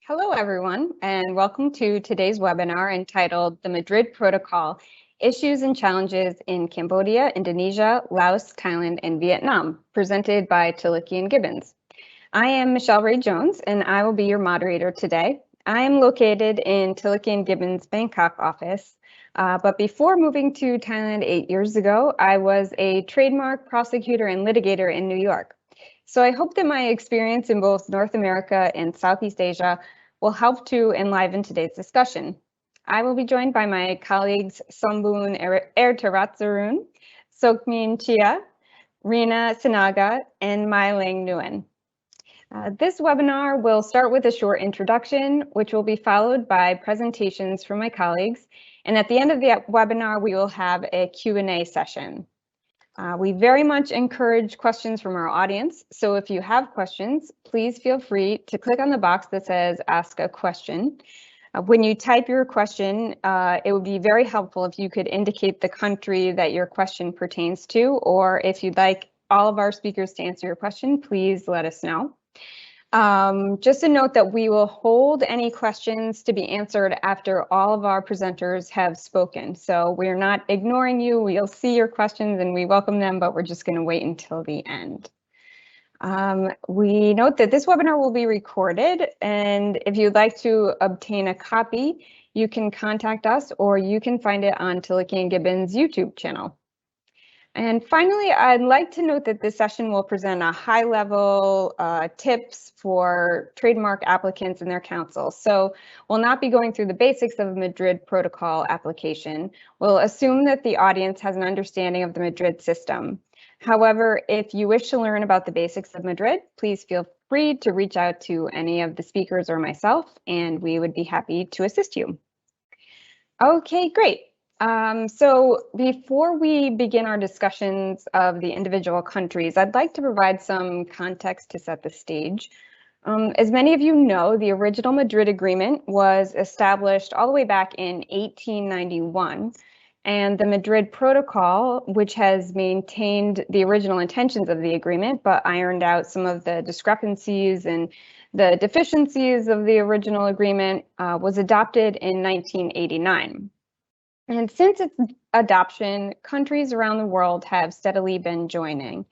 Hello, everyone, and welcome to today's webinar entitled The Madrid Protocol, Issues and Challenges in Cambodia, Indonesia, Laos, Thailand, and Vietnam, presented by Tillicki and Gibbons. I am Michelle Ray Jones, and I will be your moderator today. I am located in Tillicki and Gibbons' Bangkok office, but before moving to Thailand 8 years ago, I was a trademark prosecutor and litigator in New York. So I hope that my experience in both North America and Southeast Asia will help to enliven today's discussion. I will be joined by my colleagues Sombun Ertaratsarun, Sokmin Chia, Rina Sinaga, and Mailing Nguyen. This webinar will start with a short introduction, which will be followed by presentations from my colleagues. And at the end of the webinar, we will have a Q&A session. We very much encourage questions from our audience. So if you have questions, please feel free to click on the box that says Ask a Question. When you type your question, it would be very helpful if you could indicate the country that your question pertains to, or if you'd like all of our speakers to answer your question, please let us know. Just a note that we will hold any questions to be answered after all of our presenters have spoken. So we're not ignoring you. We'll see your questions and we welcome them, but we're just going to wait until the end. We note that this webinar will be recorded, and if you'd like to obtain a copy, you can contact us or you can find it on Tillicki and Gibbons' YouTube channel. And finally, I'd like to note that this session will present a high-level tips for trademark applicants and their counsel. So we'll not be going through the basics of Madrid Protocol application. We'll assume that the audience has an understanding of the Madrid system. However, if you wish to learn about the basics of Madrid, please feel free to reach out to any of the speakers or myself, and we would be happy to assist you. Okay, great. So before we begin our discussions of the individual countries, I'd like to provide some context to set the stage. As many of you know, the original Madrid Agreement was established all the way back in 1891, and the Madrid Protocol, which has maintained the original intentions of the agreement, but ironed out some of the discrepancies and the deficiencies of the original agreement, was adopted in 1989. And since its adoption, countries around the world have steadily been joining.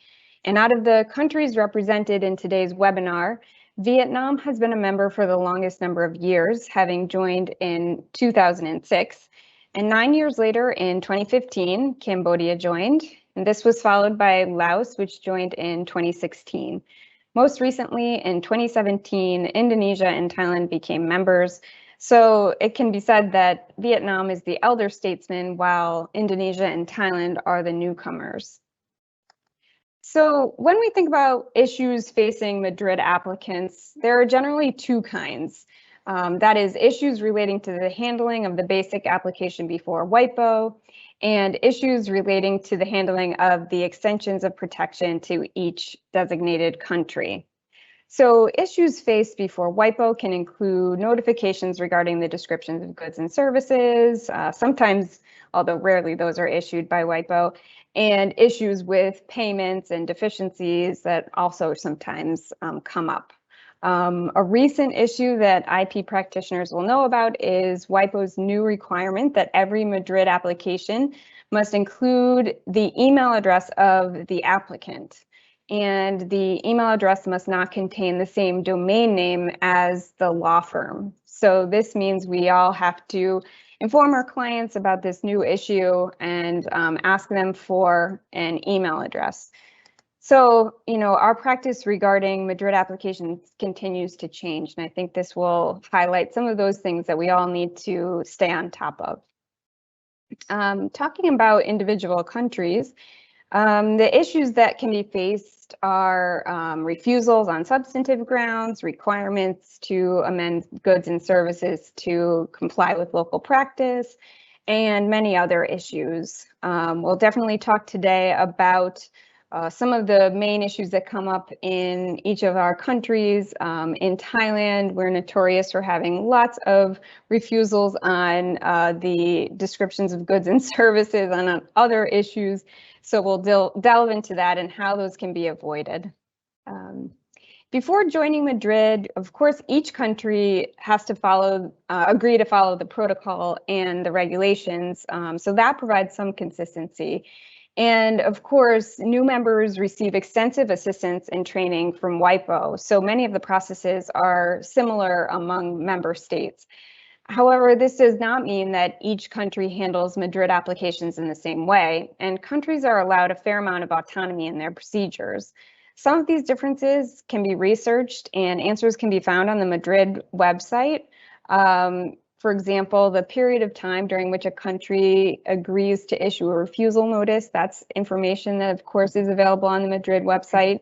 And out of the countries represented in today's webinar, Vietnam has been a member for the longest number of years, having joined in 2006. And 9 years later, in 2015, Cambodia joined. And this was followed by Laos, which joined in 2016. Most recently, in 2017, Indonesia and Thailand became members. So it can be said that Vietnam is the elder statesman, while Indonesia and Thailand are the newcomers. So when we think about issues facing Madrid applicants, there are generally two kinds. That is, issues relating to the handling of the basic application before WIPO, and issues relating to the handling of the extensions of protection to each designated country. So issues faced before WIPO can include notifications regarding the descriptions of goods and services, sometimes, although rarely those are issued by WIPO, and issues with payments and deficiencies that also sometimes come up. A recent issue that IP practitioners will know about is WIPO's new requirement that every Madrid application must include the email address of the applicant. And the email address must not contain the same domain name as the law firm. So this means we all have to inform our clients about this new issue and ask them for an email address. So, our practice regarding Madrid applications continues to change, and I think this will highlight some of those things that we all need to stay on top of. Talking about individual countries, the issues that can be faced are refusals on substantive grounds, requirements to amend goods and services to comply with local practice, and many other issues. We'll definitely talk today about some of the main issues that come up in each of our countries. In Thailand, we're notorious for having lots of refusals on the descriptions of goods and services and on other issues. So we'll delve into that and how those can be avoided. Before joining Madrid, of course, each country has to agree to follow the protocol and the regulations. So that provides some consistency. And of course, new members receive extensive assistance and training from WIPO. So many of the processes are similar among member states. However, this does not mean that each country handles Madrid applications in the same way, and countries are allowed a fair amount of autonomy in their procedures. Some of these differences can be researched and answers can be found on the Madrid website. For example, the period of time during which a country agrees to issue a refusal notice, that's information that of course is available on the Madrid website.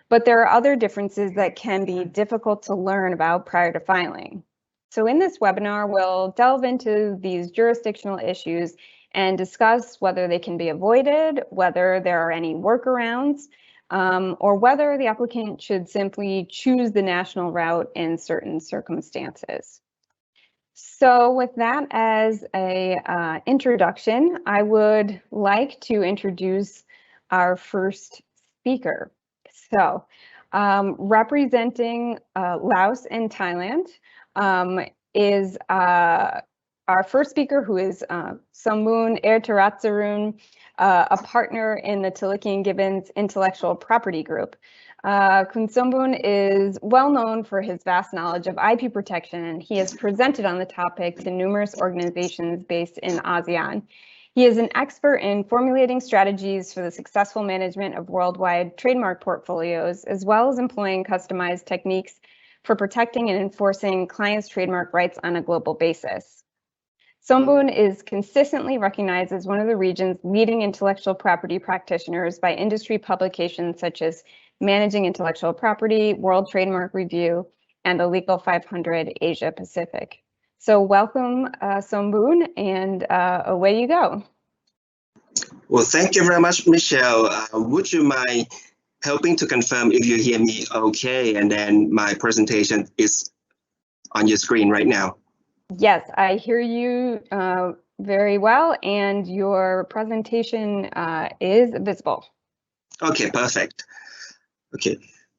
But there are other differences that can be difficult to learn about prior to filing. So in this webinar, we'll delve into these jurisdictional issues and discuss whether they can be avoided, whether there are any workarounds, or whether the applicant should simply choose the national route in certain circumstances. So with that as an introduction, I would like to introduce our first speaker. So representing Laos and Thailand is our first speaker, who is Sombun Ertaratsarun, a partner in the Tillich & Gibbons Intellectual Property Group. Kun Sombun is well known for his vast knowledge of IP protection, and he has presented on the topic to numerous organizations based in ASEAN. He is an expert in formulating strategies for the successful management of worldwide trademark portfolios, as well as employing customized techniques for protecting and enforcing clients' trademark rights on a global basis. Sombun is consistently recognized as one of the region's leading intellectual property practitioners by industry publications such as Managing Intellectual Property, World Trademark Review, and the Legal 500 Asia Pacific. So welcome, Sombun, and away you go. Well, thank you very much, Michelle. Would you mind helping to confirm if you hear me okay, and then my presentation is on your screen right now? Yes, I hear you very well, and your presentation is visible. Okay, perfect. Okay,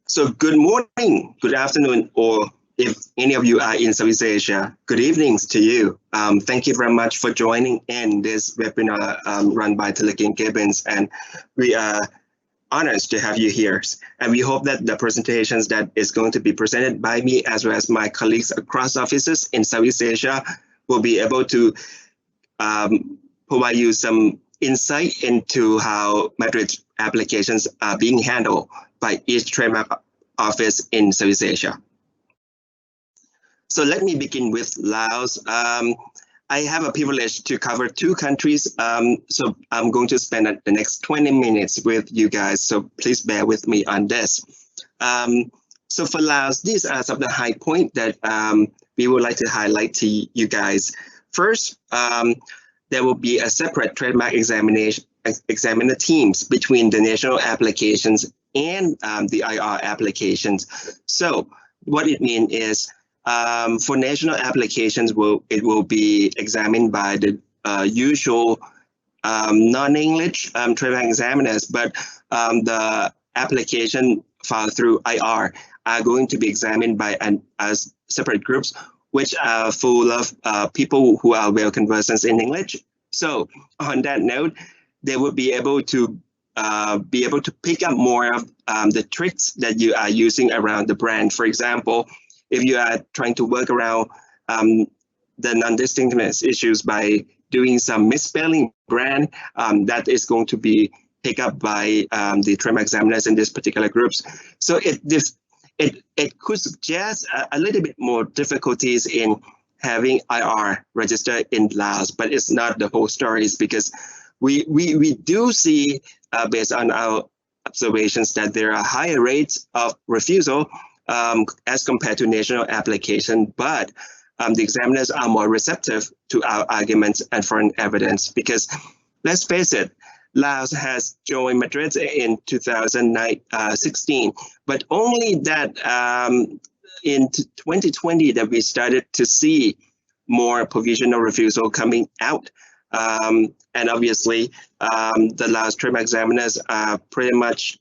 so good morning, good afternoon, or if any of you are in Southeast Asia, good evenings to you. Thank you very much for joining in this webinar run by Tillich & Gibbons, and we are honored to have you here. And we hope that the presentations that is going to be presented by me as well as my colleagues across offices in Southeast Asia will be able to provide you some insight into how Madrid applications are being handled by each trademark office in Southeast Asia. So let me begin with Laos. I have a privilege to cover two countries, so I'm going to spend the next 20 minutes with you guys, so please bear with me on this. So for Laos, these are some of the high points that we would like to highlight to you guys. First, there will be a separate trademark examiner teams between the national applications and the IR applications. So what it means is for national applications, it will be examined by the usual non-English trademark examiners, but the application filed through IR are going to be examined by as separate groups, which are full of people who are well conversant in English. So on that note, they will be able to pick up more of the tricks that you are using around the brand. For example, if you are trying to work around the non-distinctness issues by doing some misspelling brand, that is going to be picked up by the trademark examiners in these particular groups. So it could suggest a little bit more difficulties in having IR registered in Laos, but it's not the whole story, because we do see, based on our observations, that there are higher rates of refusal as compared to national application, but the examiners are more receptive to our arguments and foreign evidence, because let's face it, Laos has joined Madrid in 2016, but only that in 2020 that we started to see more provisional refusal coming out. And obviously, the Laos trademark examiners are pretty much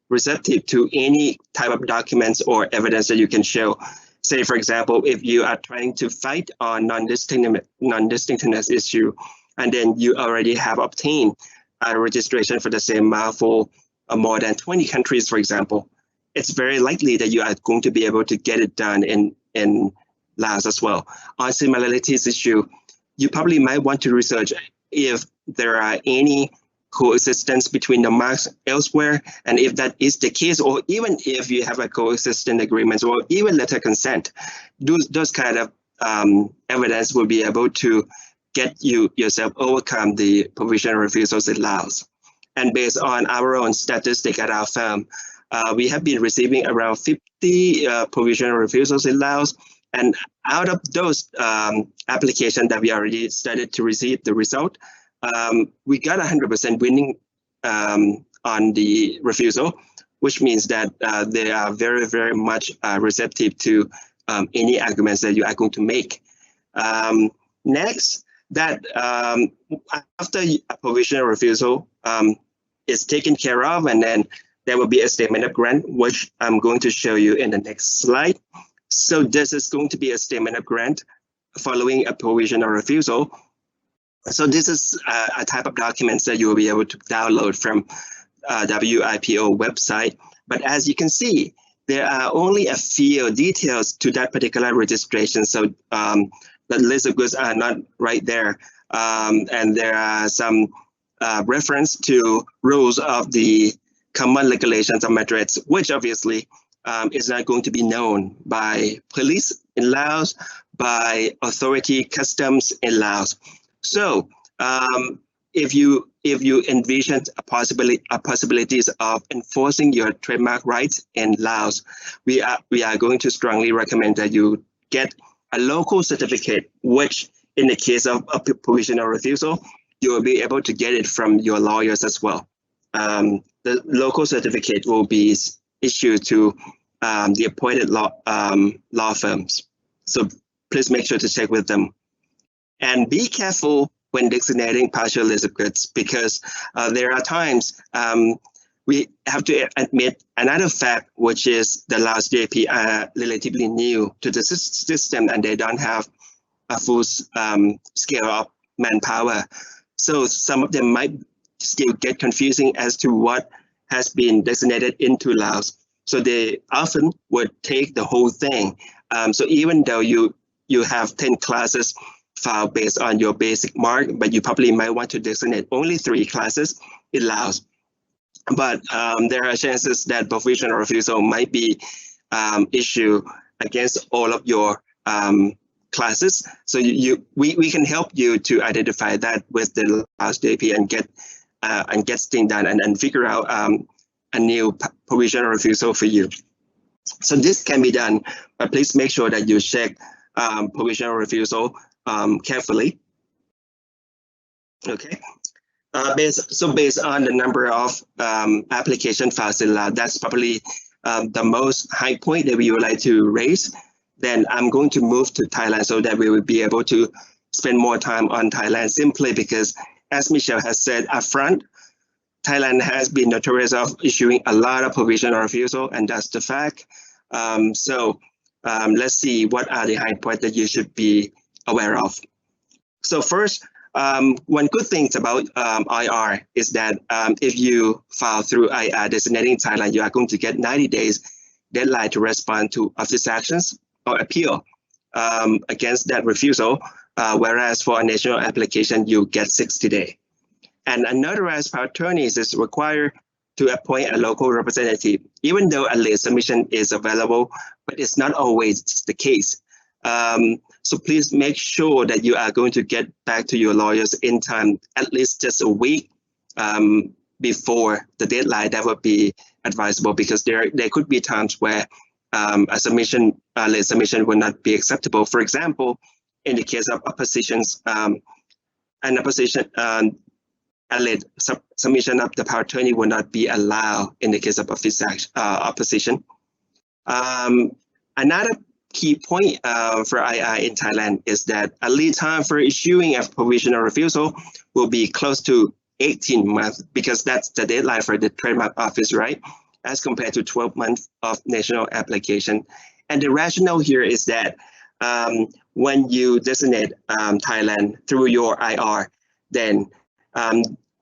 receptive to any type of documents or evidence that you can show. Say, for example, if you are trying to fight on non-distinctiveness issue, and then you already have obtained a registration for the same for more than 20 countries, for example, it's very likely that you are going to be able to get it done in Laos as well. On similarities issue, you probably might want to research if there are any coexistence between the marks elsewhere, and if that is the case, or even if you have a coexistent agreement or even letter consent, those kind of evidence will be able to get yourself overcome the provisional refusals in Laos. And based on our own statistic at our firm, we have been receiving around 50 provisional refusals in Laos. And out of those applications that we already started to receive the result, we got 100% winning on the refusal, which means that they are very, very much receptive to any arguments that you are going to make. Next, that after a provisional refusal is taken care of, and then there will be a statement of grant, which I'm going to show you in the next slide. So this is going to be a statement of grant following a provisional refusal. So this is a type of documents that you will be able to download from WIPO website. But as you can see, there are only a few details to that particular registration. So the list of goods are not right there. And there are some reference to rules of the common regulations of Madrid, which obviously is not going to be known by police in Laos, by authority customs in Laos. So if you envision possibilities of enforcing your trademark rights in Laos, we are going to strongly recommend that you get a local certificate, which in the case of a provisional refusal, you will be able to get it from your lawyers as well. The local certificate will be issued to the appointed law firms. So please make sure to check with them. And be careful when designating partial list of goods, because there are times we have to admit another fact, which is the Laos JP are relatively new to the system, and they don't have a full scale of manpower. So some of them might still get confusing as to what has been designated into Laos. So they often would take the whole thing. So even though you have 10 classes filed based on your basic mark, but you probably might want to designate only 3 classes in Laos. But there are chances that provisional refusal might be issued against all of your classes. So we can help you to identify that with the Laos JP and get things done and figure out a new provisional refusal for you. So this can be done, but please make sure that you check provisional refusal carefully. Okay. Based on the number of application files in Laos, that's probably the most high point that we would like to raise. Then I'm going to move to Thailand so that we will be able to spend more time on Thailand, simply because, as Michelle has said upfront, Thailand has been notorious of issuing a lot of provisional refusal, and that's the fact. So let's see what are the high points that you should be aware of. So first, one good thing about IR is that if you file through IR designating Thailand, you are going to get 90 days deadline to respond to office actions or appeal against that refusal, whereas for a national application, you get 60 days. And a notarized power attorney is required to appoint a local representative, even though a late submission is available, but it's not always the case. So please make sure that you are going to get back to your lawyers in time, at least just a week before the deadline. That would be advisable, because there could be times where a late submission will not be acceptable. For example, in the case of oppositions, a late submission of the power attorney will not be allowed in the case of opposition. Another key point for II in Thailand is that a lead time for issuing a provisional refusal will be close to 18 months, because that's the deadline for the trademark office, right? as compared to 12 months of national application. And the rationale here is that when you designate Thailand through your IR, then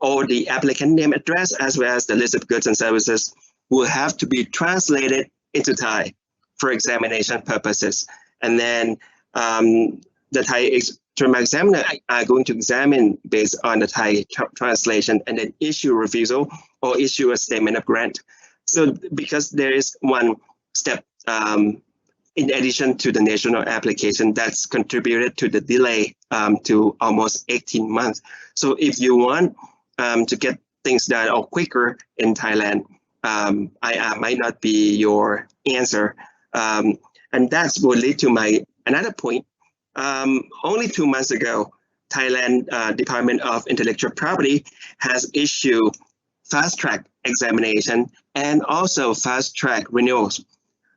all the applicant name, address, as well as the list of goods and services will have to be translated into Thai for examination purposes. And then the Thai term examiner are going to examine based on the Thai translation and then issue a refusal or issue a statement of grant. So because there is one step in addition to the national application that's contributed to the delay to almost 18 months. So if you want to get things done or quicker in Thailand, IR might not be your answer. And that's will lead to my another point. Only 2 months ago, Thailand Department of Intellectual Property has issued fast-track examination and also fast-track renewals.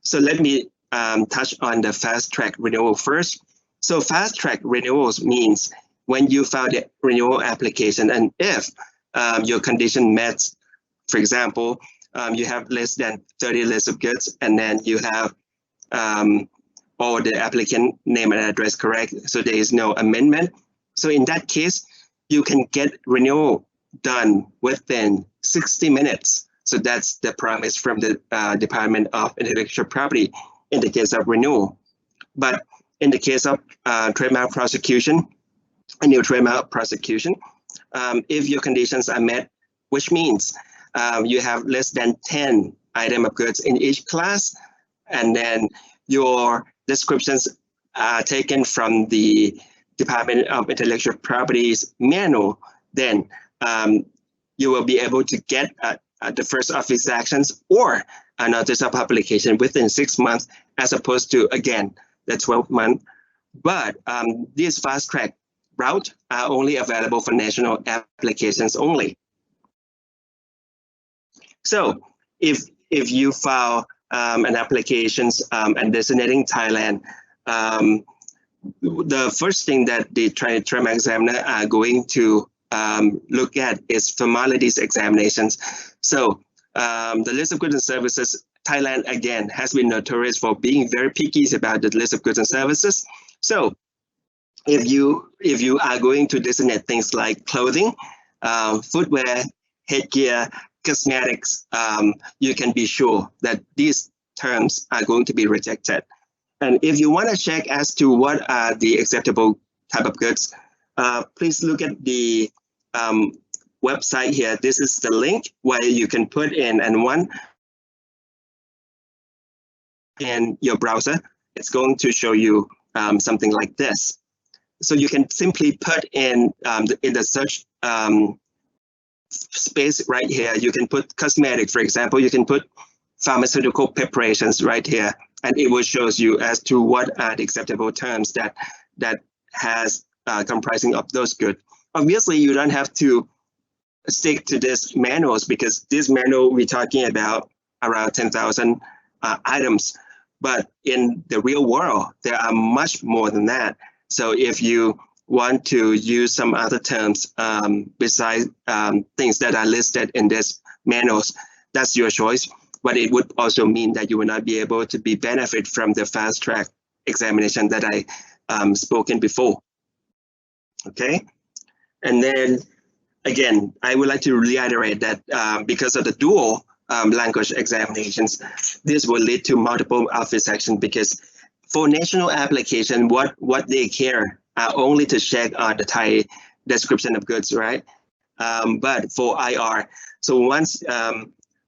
So let me touch on the fast-track renewal first. So fast-track renewals means when you file the renewal application, and if your condition met, for example, you have less than 30 lists of goods, and then you have all the applicant name and address correct, so there is no amendment. So in that case, you can get renewal done within 60 minutes. So that's the promise from the Department of Intellectual Property in the case of renewal. But in the case of trademark prosecution, a new trademark prosecution, if your conditions are met, which means you have less than 10 items of goods in each class, and then your descriptions are taken from the Department of Intellectual Property's manual, then you will be able to get the first office actions or a notice of publication within 6 months, as opposed to, again, the 12 month. But these fast track routes are only available for national applications only. So if you file an applications and designating Thailand, the first thing that the trademark examiner are going to look at is formalities examinations. So the list of goods and services, Thailand again has been notorious for being very picky about the list of goods and services. So if you are going to designate things like clothing, footwear, headgear, cosmetics, you can be sure that these terms are going to be rejected. And if you want to check as to what are the acceptable type of goods, please look at the website here. This is the link where you can put in, and one in your browser, it's going to show you something like this. So you can simply put in the search space right here. You can put cosmetic, for example. You can put pharmaceutical preparations right here, and it will show you as to what are the acceptable terms that has comprising of those goods. Obviously, you don't have to stick to this manuals, because this manual we're talking about around 10,000 items. But in the real world, there are much more than that. So if you want to use some other terms besides things that are listed in this manuals, that's your choice. But it would also mean that you will not be able to benefit from the fast track examination that I spoken before. Okay, and then again, I would like to reiterate that because of the dual language examinations, this will lead to multiple office action, because for national application, what they care are only to check on the Thai description of goods, right? But for IR, so once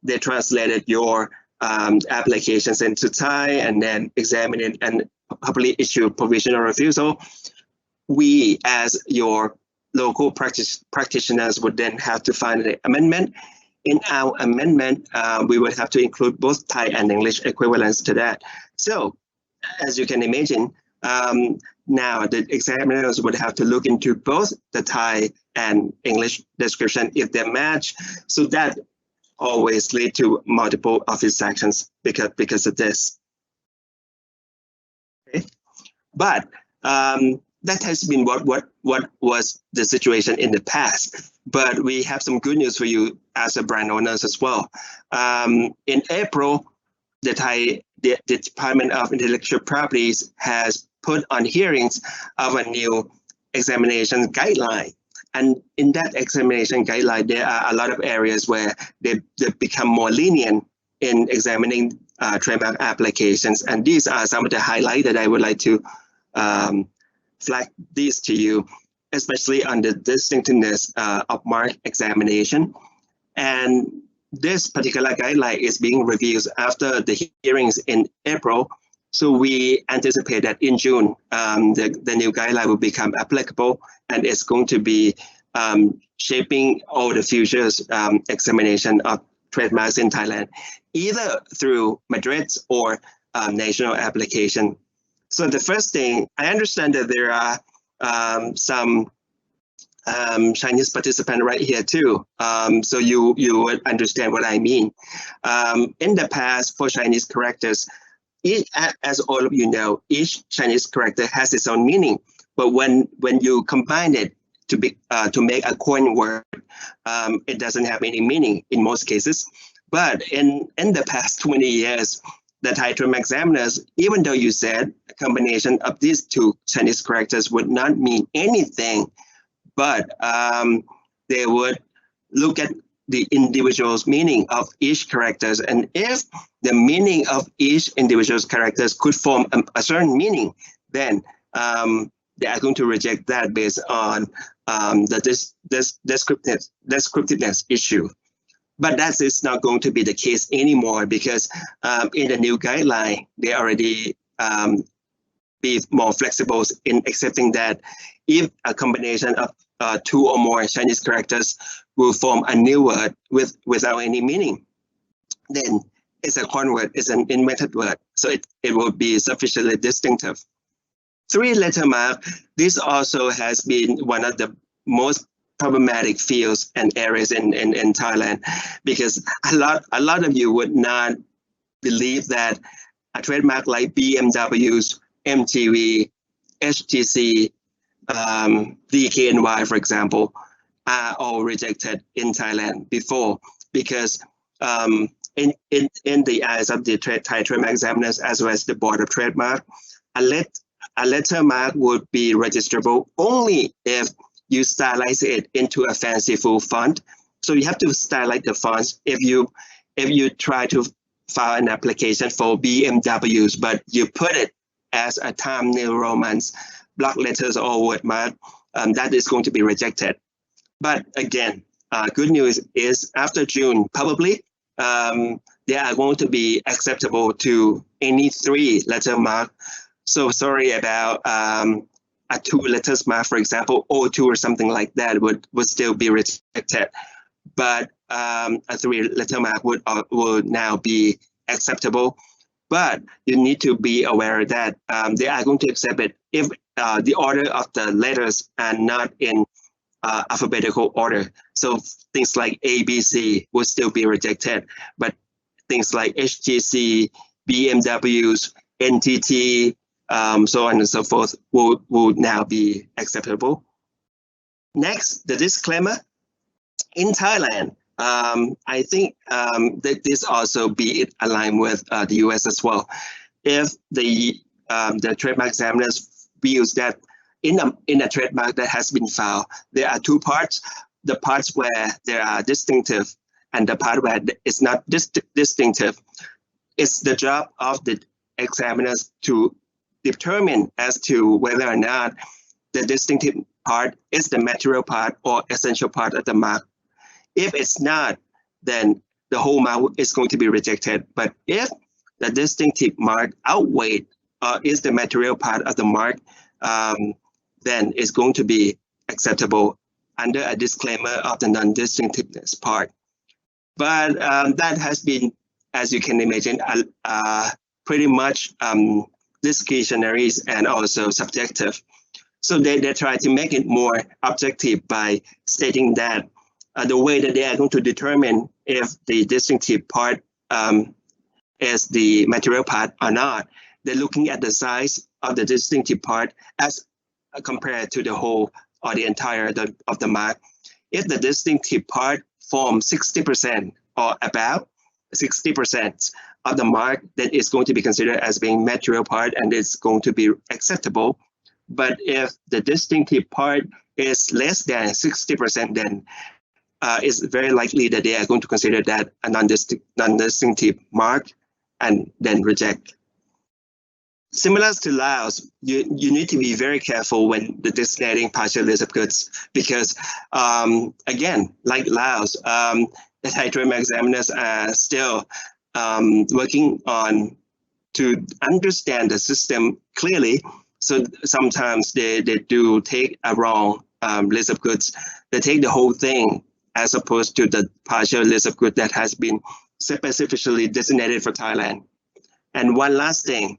they translated your applications into Thai and then examine it and probably issue provisional refusal, we as your local practitioners would then have to find an amendment. In our amendment, we would have to include both Thai and English equivalents to that. So as you can imagine, now the examiners would have to look into both the Thai and English description if they match. So that always lead to multiple office actions because of this. Okay. But that has been what was the situation in the past. But we have some good news for you as a brand owners as well. In April, the Department of Intellectual Properties has put on hearings of a new examination guideline. And in that examination guideline, there are a lot of areas where they become more lenient in examining trademark applications. And these are some of the highlights that I would like to flag these to you, especially on the distinctiveness of mark examination. And this particular guideline is being reviewed after the hearings in April. So we anticipate that in June, the new guideline will become applicable, and it's going to be shaping all the future examination of trademarks in Thailand, either through Madrid or national application. So the first thing, I understand that there are some Chinese participants right here too. So you would understand what I mean. In the past, for Chinese characters, as all of you know, each Chinese character has its own meaning. But when you combine it to make a coin word, it doesn't have any meaning in most cases. But in the past 20 years, the Thai trademark examiners, even though you said a combination of these two Chinese characters would not mean anything, but they would look at the individual's meaning of each characters, and if the meaning of each individual's characters could form a certain meaning, then they are going to reject that based on the descriptiveness issue. But that is not going to be the case anymore, because in the new guideline, they already be more flexible in accepting that if a combination of two or more Chinese characters will form a new word without any meaning, then it's a coin word, it's an invented word, so it will be sufficiently distinctive. Three-letter mark, this also has been one of the most problematic fields and areas in Thailand, because a lot of you would not believe that a trademark like BMW's, MTV, HTC, DKNY, for example, are all rejected in Thailand before, because in the eyes of the Thai trademark examiners as well as the Board of Trademark, a letter mark would be registrable only if you stylize it into a fanciful font. So you have to stylize the fonts. If you try to file an application for BMWs, but you put it as a Times New Roman block letters or word mark, that is going to be rejected. But again, good news is after June, probably they are going to be acceptable to any three-letter mark. So sorry about a two-letter mark, for example, O2 or something like that would still be rejected. But a three-letter mark would now be acceptable. But you need to be aware that they are going to accept it if the order of the letters are not in alphabetical order. So things like A, B, C will still be rejected, but things like HTC, BMWs, NTT, so on and so forth will now be acceptable. Next, the disclaimer. In Thailand, I think that this also be aligned with the US as well. If the trademark examiners views that in a trademark that has been filed, there are two parts: the parts where there are distinctive and the part where it's not distinctive. It's the job of the examiners to determine as to whether or not the distinctive part is the material part or essential part of the mark. If it's not, then the whole mark is going to be rejected. But if the distinctive mark outweighs is the material part of the mark, then it's going to be acceptable under a disclaimer of the non-distinctiveness part. But that has been, as you can imagine, pretty much discretionary and also subjective. So they try to make it more objective by stating that the way that they are going to determine if the distinctive part is the material part or not, they're looking at the size of the distinctive part as compared to the whole or the entire of the mark. If the distinctive part forms 60% or about 60% of the mark, then it's going to be considered as being material part and it's going to be acceptable. But if the distinctive part is less than 60%, then it's very likely that they are going to consider that a non-distinctive mark and then reject. Similar to Laos, you need to be very careful when designating partial list of goods because, again, like Laos, the Thai trademark examiners are still working on to understand the system clearly. So sometimes they do take a wrong list of goods. They take the whole thing as opposed to the partial list of goods that has been specifically designated for Thailand. And one last thing,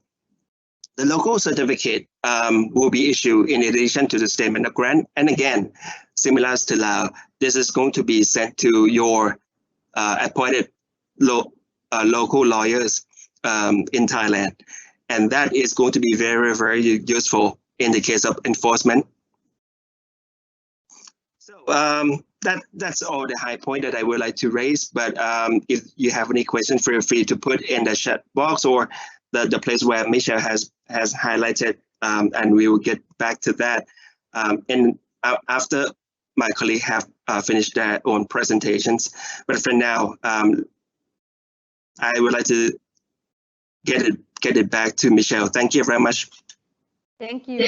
the local certificate will be issued in addition to the statement of grant. And again, similar to Laos, this is going to be sent to your appointed local lawyers in Thailand. And that is going to be very, very useful in the case of enforcement. So that's all the high point that I would like to raise. But if you have any questions, feel free to put in the chat box or the place where Michelle has highlighted, and we will get back to that. And after my colleague have finished their own presentations. But for now, I would like to get it back to Michelle. Thank you very much. Thank you.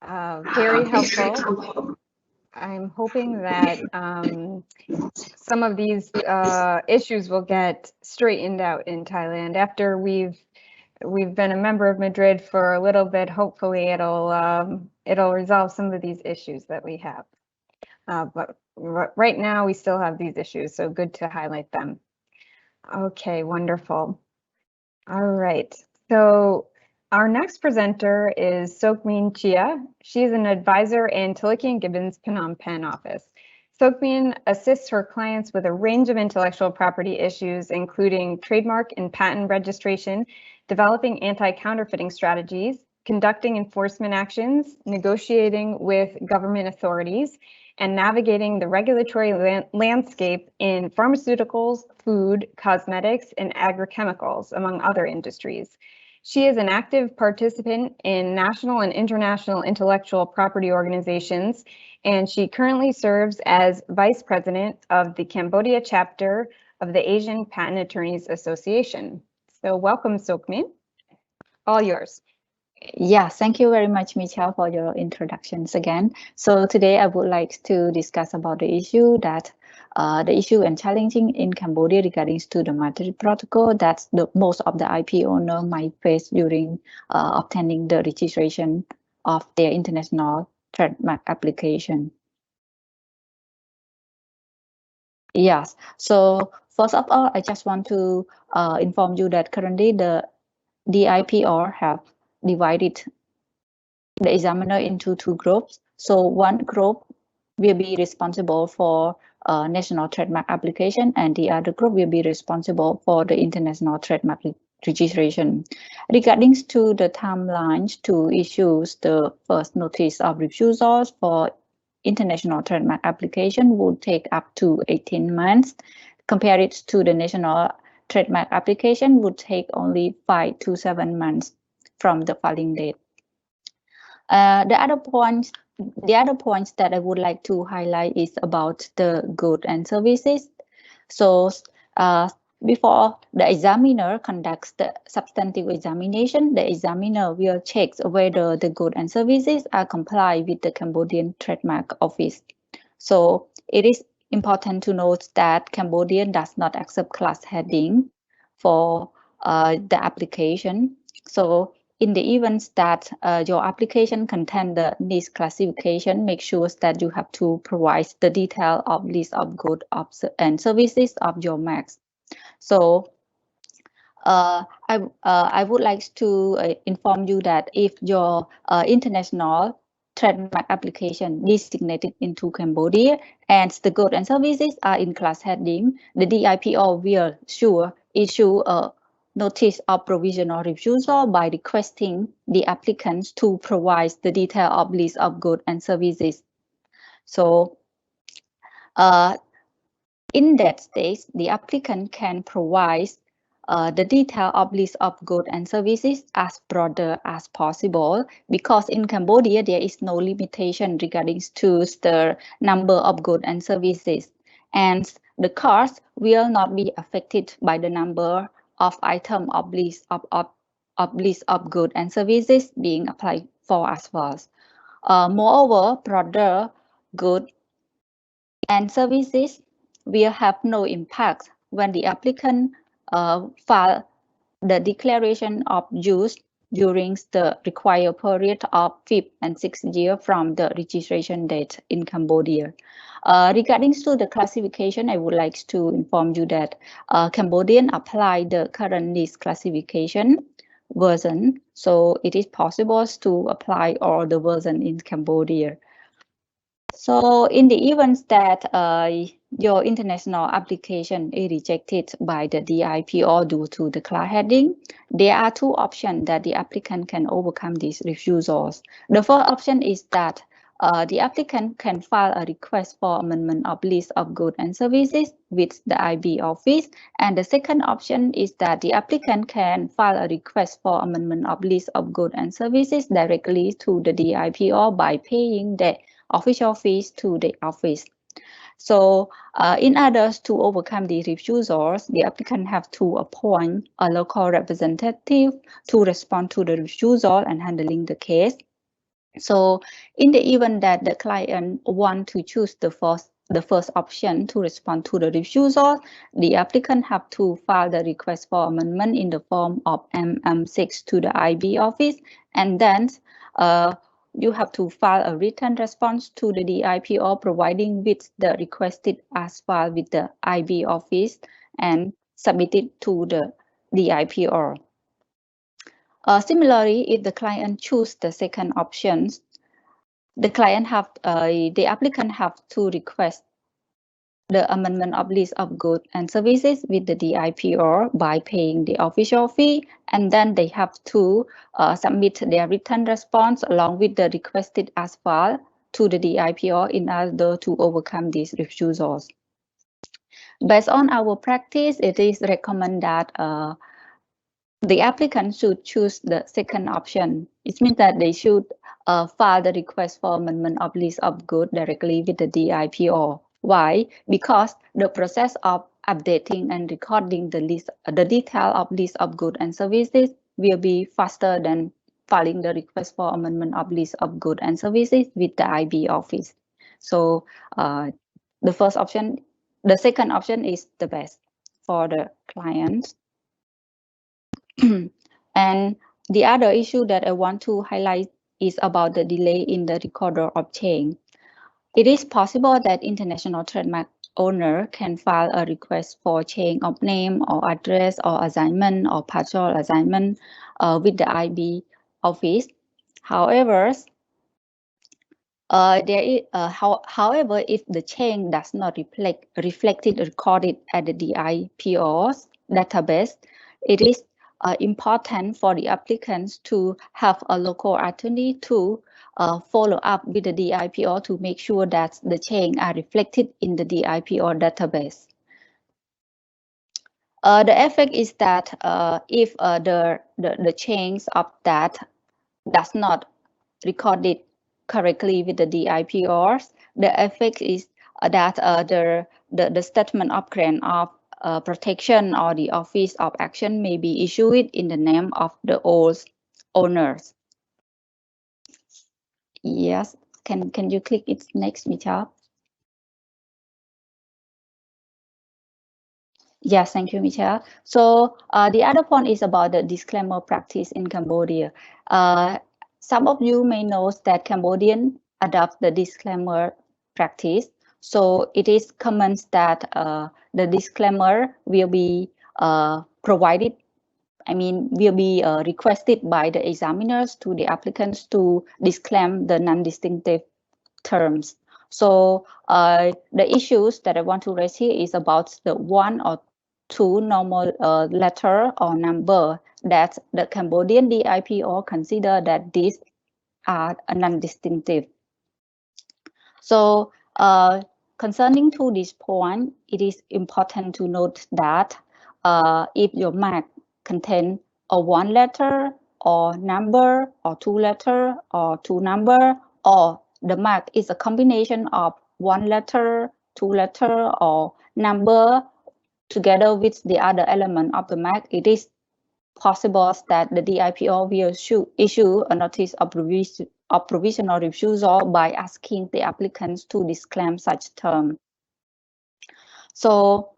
Very helpful. I'm hoping that some of these issues will get straightened out in Thailand after we've been a member of Madrid for a little bit. Hopefully, it'll resolve some of these issues that we have. But right now, we still have these issues, so good to highlight them. Okay, wonderful. All right, so our next presenter is Sokmin Chia. She's an advisor in Tilaki & Gibbons Phnom Penh office. Sokmin assists her clients with a range of intellectual property issues, including trademark and patent registration, developing anti-counterfeiting strategies, conducting enforcement actions, negotiating with government authorities, and navigating the regulatory landscape in pharmaceuticals, food, cosmetics, and agrochemicals, among other industries. She is an active participant in national and international intellectual property organizations, and she currently serves as Vice President of the Cambodia chapter of the Asian Patent Attorneys Association. So welcome, Sokmin. All yours. Yeah, thank you very much, Michelle, for your introductions again. So today I would like to discuss about the issue and challenging in Cambodia regarding to the Madrid Protocol that most of the IP owner might face during obtaining the registration of their international trademark application. Yes, so first of all, I just want to inform you that currently the DIPR have divided the examiner into two groups. So one group will be responsible for national trademark application, and the other group will be responsible for the international trademark registration. Regarding to the timelines to issue the first notice of refusal for international trademark application would take up to 18 months. Compare it to the national trademark application would take only 5 to 7 months from the filing date. The other points that I would like to highlight is about the goods and services. So before the examiner conducts the substantive examination, the examiner will check whether the goods and services are compliant with the Cambodian Trademark Office. So it is important to note that Cambodia does not accept class heading for the application. So in the event that your application contains the niche classification, make sure that you have to provide the detail of list of goods and services of your marks. So I would like to inform you that if your international trademark application designated into Cambodia and the goods and services are in class heading, the DIPO will issue a notice of provisional refusal by requesting the applicants to provide the detail of list of goods and services. So in that stage, the applicant can provide the detail of list of goods and services as broader as possible, because in Cambodia there is no limitation regarding to the number of goods and services, and the cost will not be affected by the number of items of list of goods and services being applied for as well. Moreover, broader goods and services will have no impact when the applicant file the declaration of use during the required period of 5th and 6th year from the registration date in Cambodia. Regarding to the classification, I would like to inform you that Cambodian apply the current list classification version, so it is possible to apply all the version in Cambodia. So in the event that your international application is rejected by the DIPO due to the class heading, there are two options that the applicant can overcome these refusals. The first option is that the applicant can file a request for amendment of list of goods and services with the IB office. And the second option is that the applicant can file a request for amendment of list of goods and services directly to the DIPO by paying the official fees to the office. So in order to overcome the refusals, the applicant have to appoint a local representative to respond to the refusal and handling the case. So in the event that the client want to choose the first option to respond to the refusal, the applicant have to file the request for amendment in the form of MM6 to the IB office, and then you have to file a written response to the DIPO providing with the requested as filed with the IB office and submit it to the DIPO. Similarly, if the client choose the second option, the applicant have to request the amendment of list of goods and services with the DIPO by paying the official fee, and then they have to submit their written response along with the requested as filed to the DIPO in order to overcome these refusals. Based on our practice, it is recommended that the applicant should choose the second option. It means that they should file the request for amendment of list of goods directly with the DIPO. Why? Because the process of updating and recording the detail of list of goods and services will be faster than filing the request for amendment of list of goods and services with the IB office. So the second option is the best for the clients. And the other issue that I want to highlight is about the delay in the recorder of change. It is possible that international trademark owner can file a request for change of name or address or assignment or partial assignment with the IB office. However, if the change does not reflected recorded at the DIPO's database, it is important for the applicants to have a local attorney to follow up with the DIPO to make sure that the change are reflected in the DIPO database. The effect is that if the change of that does not recorded correctly with the DIPOs, the effect is that the statement of grant of protection or the office of action may be issued in the name of the old owners. Yes, can you click it next, Michelle? Yes, thank you, Michelle. So the other point is about the disclaimer practice in Cambodia. Some of you may know that Cambodian adopt the disclaimer practice. So it is common that the disclaimer will be provided, will be requested by the examiners to the applicants to disclaim the non-distinctive terms. So the issues that I want to raise here is about the one or two normal letter or number that the Cambodian DIPO consider that these are non-distinctive. So concerning to this point, it is important to note that if your mark contains a one letter or number or two letter or two number, or the mark is a combination of one letter, two letter, or number together with the other element of the mark, it is possible that the DIPO will issue a notice of provisional refusal by asking the applicants to disclaim such term. So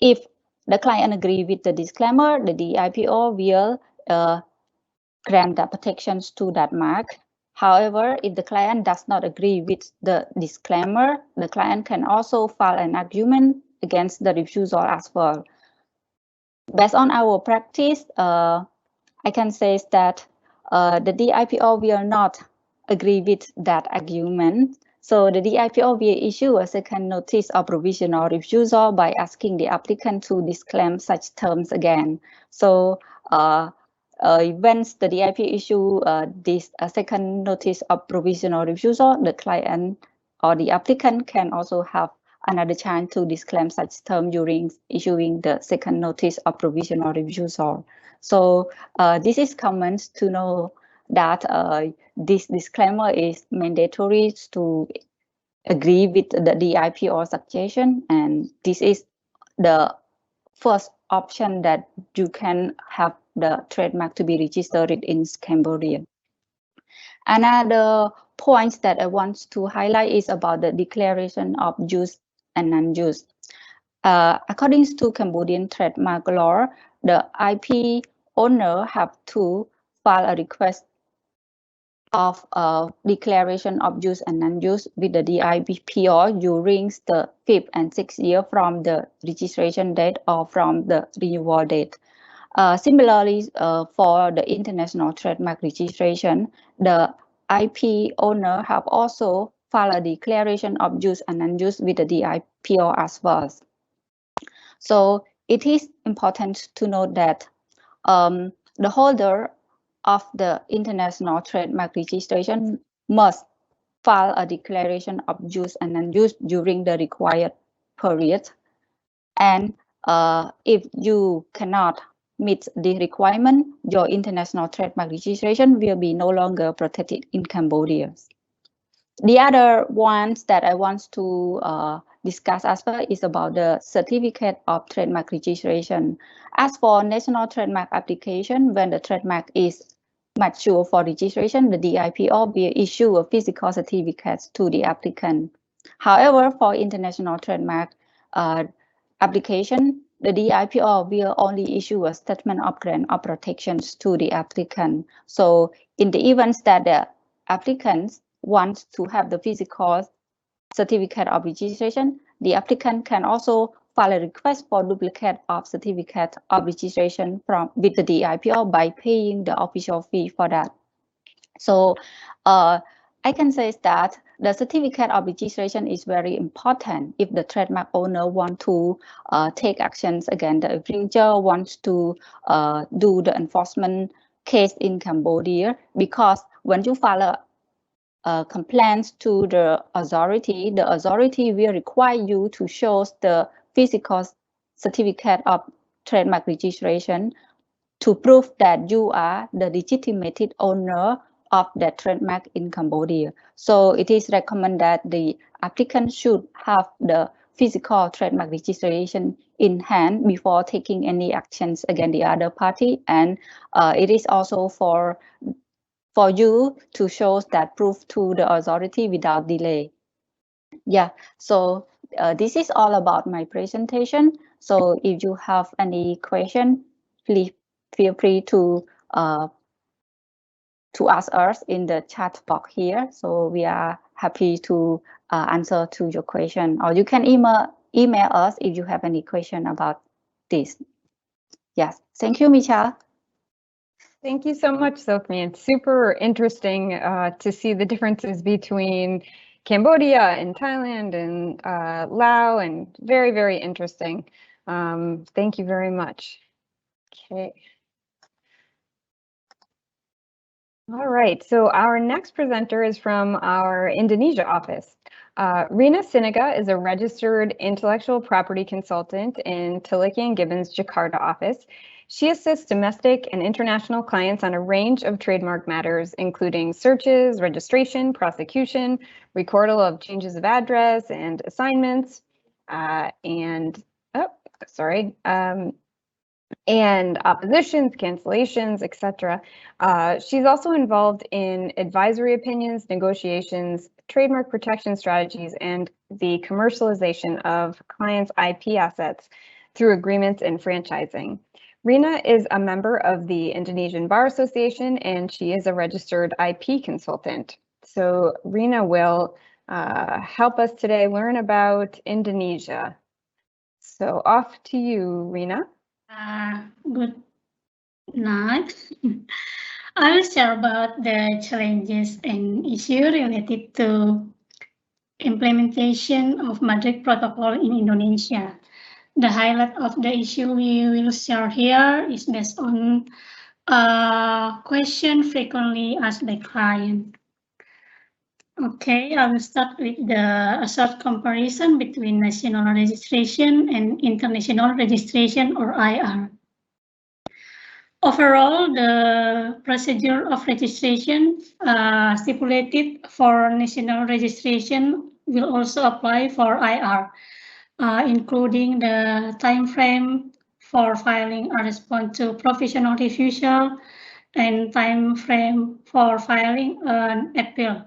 if the client agree with the disclaimer, the DIPO will grant the protections to that mark. However, if the client does not agree with the disclaimer, the client can also file an argument against the refusal as well. Based on our practice, I can say that the DIPO will not agree with that argument. So the DIPO will issue a second notice of provisional refusal by asking the applicant to disclaim such terms again. So once the DIPO issue this second notice of provisional refusal, the client or the applicant can also have another chance to disclaim such term during issuing the second notice of provisional refusal. So this is common to know that this disclaimer is mandatory to agree with the DIPO suggestion, and this is the first option that you can have the trademark to be registered in Cambodia. Another point that I want to highlight is about the declaration of use and non-use. According to Cambodian trademark law, the IP owner have to file a request of declaration of use and non-use with the DIPO during the 5th and 6th year from the registration date or from the renewal date. Similarly, for the international trademark registration, the IP owner have also filed a declaration of use and non-use with the DIPO as well. So it is important to note that the holder of the international trademark registration must file a declaration of use and non-use during the required period. And if you cannot meet the requirement, your international trademark registration will be no longer protected in Cambodia. The other ones that I want to discuss as well is about the certificate of trademark registration. As for national trademark application, when the trademark is mature for registration, the DIPO will issue a physical certificate to the applicant. However, for international trademark application, the DIPO will only issue a statement of grant of protections to the applicant. So in the events that the applicants want to have the physical certificate of registration, the applicant can also file a request for duplicate of certificate of registration with the DIPO by paying the official fee for that. So I can say that the certificate of registration is very important if the trademark owner want to take actions against the infringer, wants to do the enforcement case in Cambodia, because when you file a complaint to the authority will require you to show the physical certificate of trademark registration to prove that you are the legitimate owner of that trademark in Cambodia. So it is recommended that the applicant should have the physical trademark registration in hand before taking any actions against the other party, and it is also for you to show that proof to the authority without delay. Yeah, so this is all about my presentation. So if you have any question, please feel free to ask us in the chat box here. So we are happy to answer to your question, or you can email us if you have any question about this. Yes, thank you, Michelle. Thank you so much, Sophie. It's super interesting to see the differences between Cambodia and Thailand and Laos, and very, very interesting. Thank you very much. Okay. All right, so our next presenter is from our Indonesia office. Rina Sinaga is a registered intellectual property consultant in Tillich & Gibbons Jakarta office. She assists domestic and international clients on a range of trademark matters, including searches, registration, prosecution, recordal of changes of address and assignments, and oppositions, cancellations, etc. She's also involved in advisory opinions, negotiations, trademark protection strategies, and the commercialization of clients' IP assets through agreements and franchising. Rina is a member of the Indonesian Bar Association, and she is a registered IP consultant. So Rina will help us today learn about Indonesia. So off to you, Rina. Good night. I will share about the challenges and issues related to implementation of Madrid Protocol in Indonesia. The highlight of the issue we will share here is based on a question frequently asked by client. Okay, I will start with a short comparison between national registration and international registration, or IR. Overall, the procedure of registration stipulated for national registration will also apply for IR, including the time frame for filing a response to provisional refusal and time frame for filing an appeal.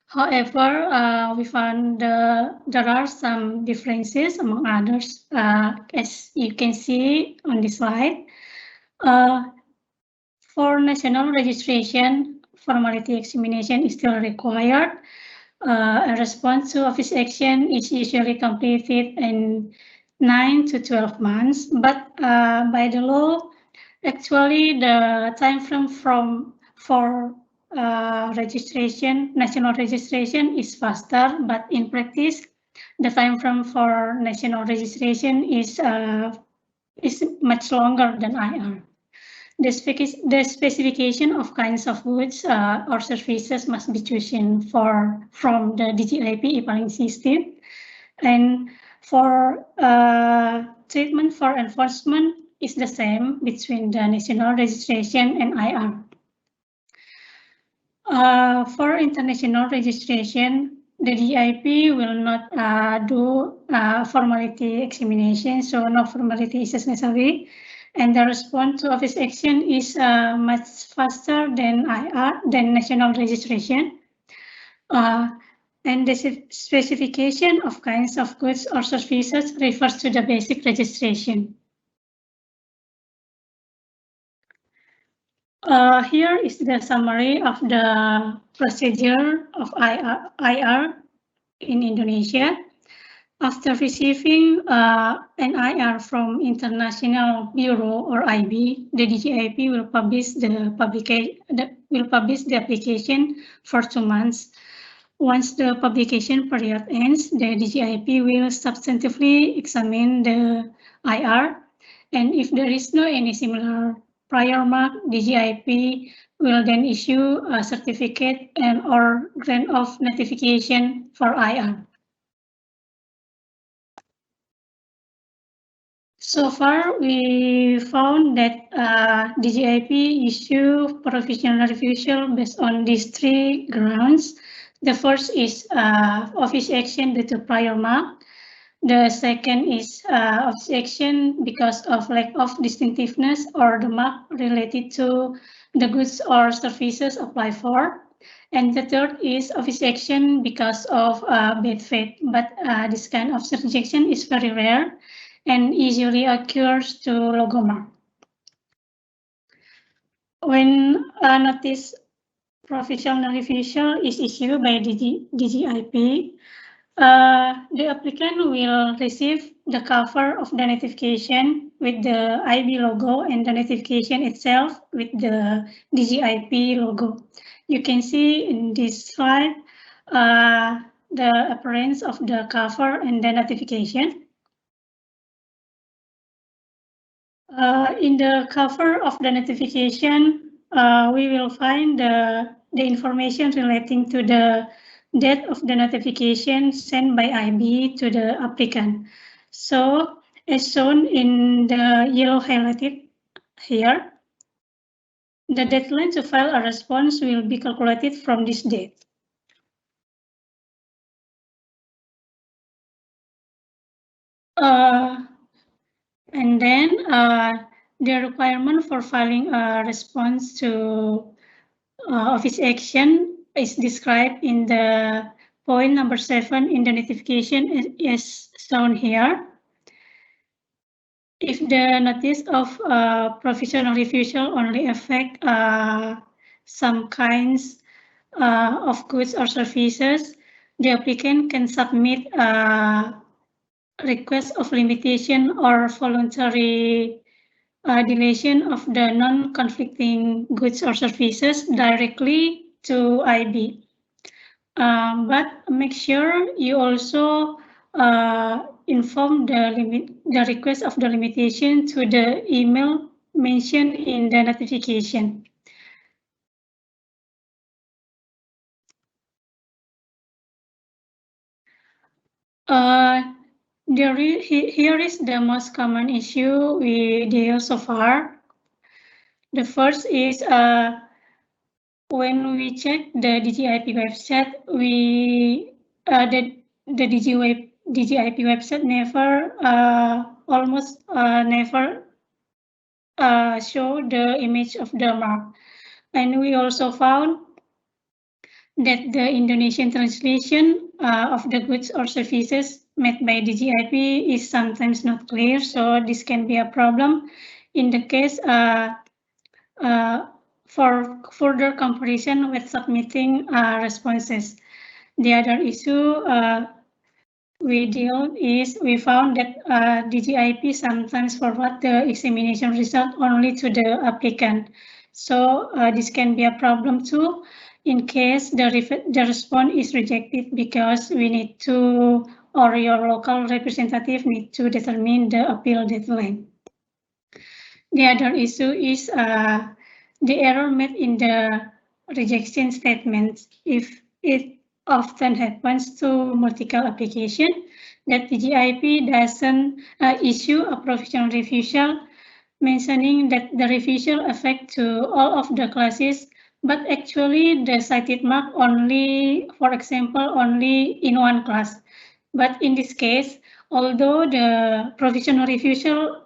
However, we found there are some differences among others, as you can see on this slide. For national registration, formality examination is still required. A response to office action is usually completed in 9 to 12 months, but by the law, actually the time frame for registration, national registration is faster, but in practice, the time frame for national registration is much longer than IR. The specification of kinds of goods or services must be chosen from the DGIP e-filing system, and for treatment for enforcement is the same between the national registration and IR. For international registration, the DIP will not do formality examination, so no formality is necessary, and the response to office action is much faster than IR, than national registration. And the specification of kinds of goods or services refers to the basic registration. Here is the summary of the procedure of IR in Indonesia. After receiving an IR from International Bureau or IB, the DGIP will publish the application for 2 months. Once the publication period ends, the DGIP will substantively examine the IR, and if there is no any similar prior mark, DGIP will then issue a certificate and or grant of notification for IR. So far, we found that DGIP issue provisional refusal based on these 3 grounds. The first is office action due to prior mark. The second is office action because of lack of distinctiveness or the mark related to the goods or services applied for. And the third is office action because of bad faith, but this kind of rejection is very rare and usually occurs to logo mark. When a notice provisional refusal is issued by DGIP, the applicant will receive the cover of the notification with the IB logo and the notification itself with the DGIP logo. You can see in this slide the appearance of the cover and the notification. In the cover of the notification, we will find the information relating to the date of the notification sent by IB to the applicant. So, as shown in the yellow highlighted here, the deadline to file a response will be calculated from this date. And then the requirement for filing a response to office action is described in the point number 7 in the notification is shown here. If the notice of provisional refusal only affect some kinds of goods or services, the applicant can submit a request of limitation or voluntary deletion of the non-conflicting goods or services directly to IB. But make sure you also inform the request of the limitation to the email mentioned in the notification. Here is the most common issue we deal so far. The first is when we check the DGIP website, the DGIP website never almost never show the image of the mark, and we also found that the Indonesian translation of the goods or services made by DGIP is sometimes not clear, so this can be a problem in the case for further comparison with submitting responses. The other issue we deal is we found that DGIP sometimes forward the examination result only to the applicant. So this can be a problem too in case the response is rejected, because we need to, or your local representative need to determine the appeal deadline. The other issue is the error made in the rejection statement. If it often happens to multiple application that DGIP doesn't issue a provisional refusal mentioning that the refusal affects to all of the classes, but actually the cited mark only, for example, only in one class. But in this case, although the provisional refusal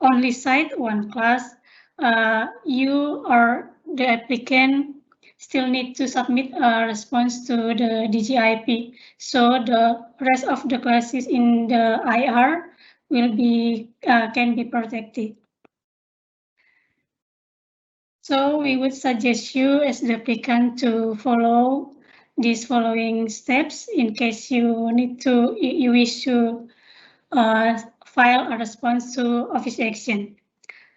only cite one class, you or the applicant still need to submit a response to the DGIP. So the rest of the classes in the IR will be can be protected. So we would suggest you as the applicant to follow these following steps in case you wish to file a response to office action.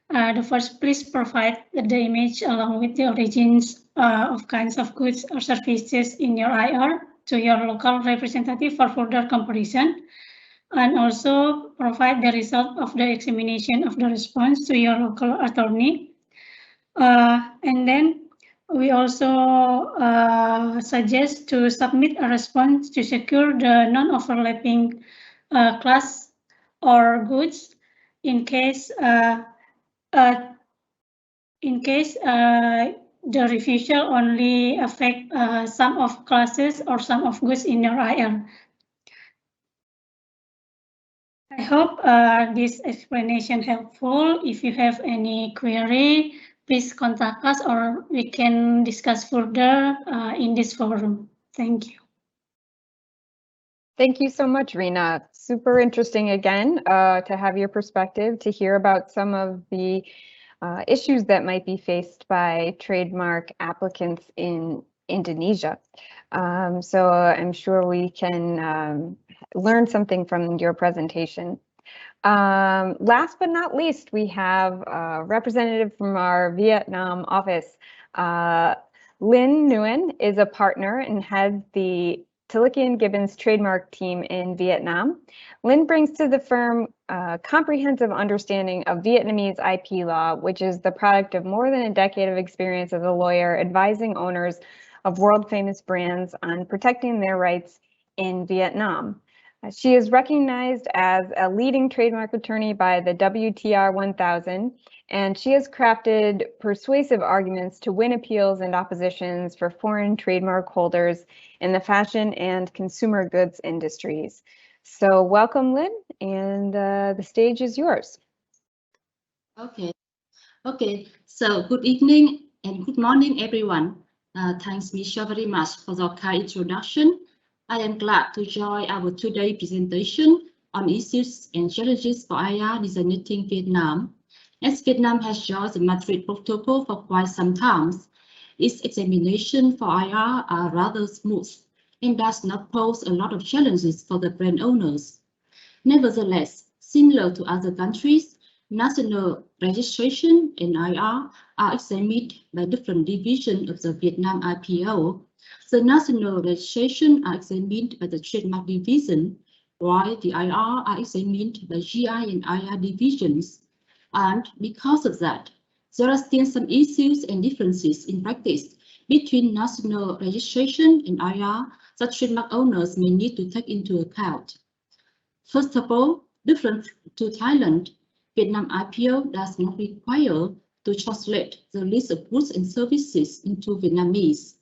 The first, please provide the image along with the origins of kinds of goods or services in your IR to your local representative for further comparison, and also provide the result of the examination of the response to your local attorney. And then we also suggest to submit a response to secure the non-overlapping class or goods in case the refusal only affect some of classes or some of goods in your IR. I hope this explanation helpful. If you have any query, please contact us or we can discuss further in this forum. Thank you. Thank you so much, Rina. Super interesting again to have your perspective, to hear about some of the issues that might be faced by trademark applicants in Indonesia. So I'm sure we can learn something from your presentation. Last but not least, we have a representative from our Vietnam office. Lynn Nguyen is a partner and heads the Tillich & Gibbons trademark team in Vietnam. Lynn brings to the firm a comprehensive understanding of Vietnamese IP law, which is the product of more than a decade of experience as a lawyer advising owners of world-famous brands on protecting their rights in Vietnam. She is recognized as a leading trademark attorney by the WTR 1000, and she has crafted persuasive arguments to win appeals and oppositions for foreign trademark holders in the fashion and consumer goods industries. So welcome, Lynn, and the stage is yours. Okay. So good evening and good morning, everyone. Thanks, Michelle, very much for the kind introduction. I am glad to join our today's presentation on issues and challenges for IR designating Vietnam. As Vietnam has joined the Madrid Protocol for quite some time, its examination for IR are rather smooth and does not pose a lot of challenges for the brand owners. Nevertheless, similar to other countries, national registration and IR are examined by different divisions of the Vietnam IPO. The national registration are examined by the trademark division, while the IR are examined by GI and IR divisions. And because of that, there are still some issues and differences in practice between national registration and IR that trademark owners may need to take into account. First of all, different to Thailand, Vietnam IPO does not require to translate the list of goods and services into Vietnamese.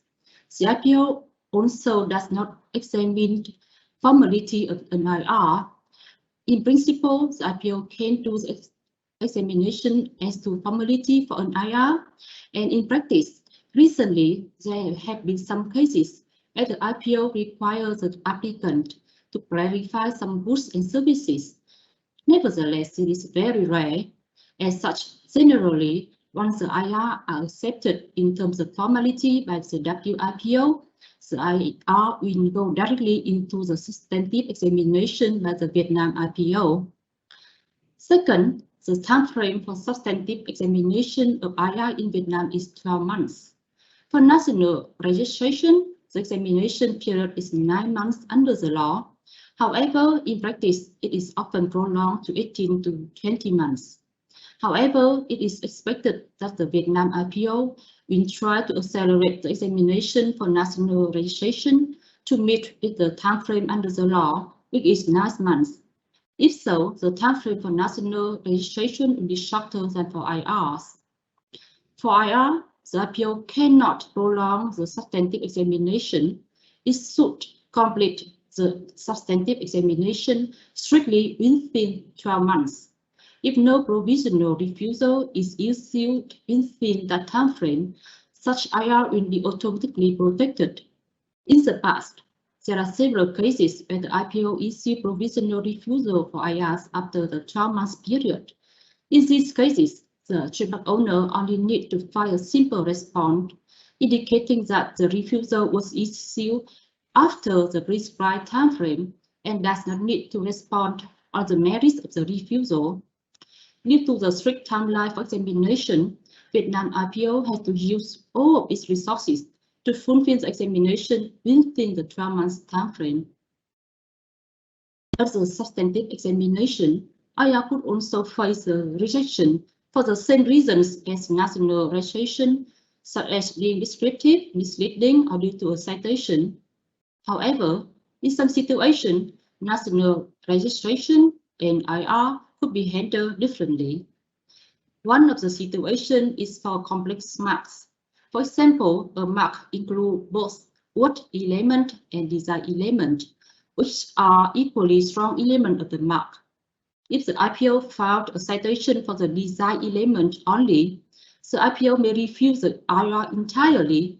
The IPO also does not examine formality of an IR. In principle, the IPO can do the examination as to formality for an IR, and in practice, recently there have been some cases where the IPO requires the applicant to clarify some goods and services. Nevertheless, it is very rare. As such, generally, once the IR are accepted in terms of formality by the WIPO, the IR will go directly into the substantive examination by the Vietnam IPO. Second, the time frame for substantive examination of IR in Vietnam is 12 months. For national registration, the examination period is 9 months under the law. However, in practice, it is often prolonged to 18 to 20 months. However, it is expected that the Vietnam IPO will try to accelerate the examination for national registration to meet with the time frame under the law, which is 9 months. If so, the time frame for national registration will be shorter than for IRs. For IR, the IPO cannot prolong the substantive examination. It should complete the substantive examination strictly within 12 months. If no provisional refusal is issued within that time frame, such IR will be automatically protected. In the past, there are several cases where the IPO issued provisional refusal for IRs after the 12-month period. In these cases, the trademark owner only needs to file a simple response indicating that the refusal was issued after the prescribed time frame and does not need to respond on the merits of the refusal. Due to the strict timeline for examination, Vietnam IPO has to use all of its resources to fulfill the examination within the 12-month time frame. As a substantive examination, IR could also face a rejection for the same reasons as national registration, such as being descriptive, misleading, or due to a citation. However, in some situations, national registration and IR could be handled differently. One of the situations is for complex marks. For example, a mark includes both word element and design element, which are equally strong elements of the mark. If the IPO filed a citation for the design element only, the IPO may refuse the IR entirely.